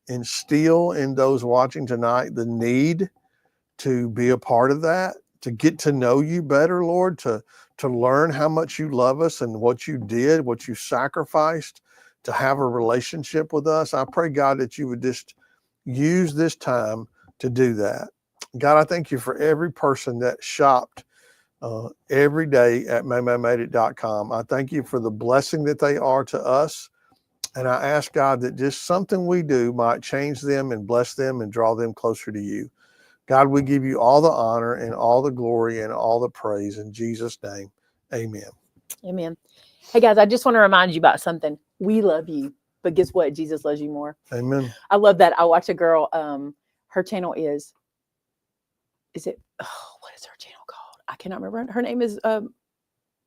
instill in those watching tonight the need to be a part of that, to get to know you better, Lord, to learn how much you love us and what you did, what you sacrificed to have a relationship with us. I pray, God, that you would just use this time to do that. God, I thank you for every person that shopped every day at MaymayMadeIt.com. I thank you for the blessing that they are to us. And I ask, God, that just something we do might change them and bless them and draw them closer to you. God, we give you all the honor and all the glory and all the praise in Jesus' name. Amen. Amen. Hey guys, I just want to remind you about something. We love you, but guess what? Jesus loves you more. Amen. I love that. I watch a girl, her channel is it, what is her channel called? I cannot remember. Her name is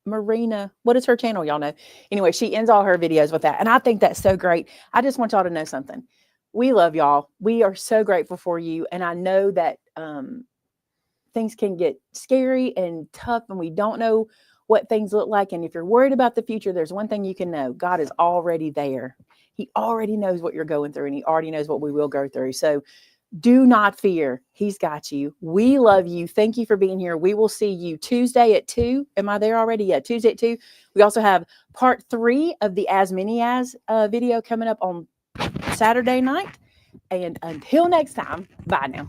Marina. What is her channel? Y'all know. Anyway, she ends all her videos with that. And I think that's so great. I just want y'all to know something. We love y'all. We are so grateful for you. And I know that things can get scary and tough and we don't know what things look like. And if you're worried about the future, there's one thing you can know. God is already there. He already knows what you're going through and he already knows what we will go through. So do not fear. He's got you. We love you. Thank you for being here. We will see you Tuesday at 2. Am I there already? Yeah, Tuesday at 2. We also have part 3 of the As Many As video coming up on Saturday night. And until next time, bye now.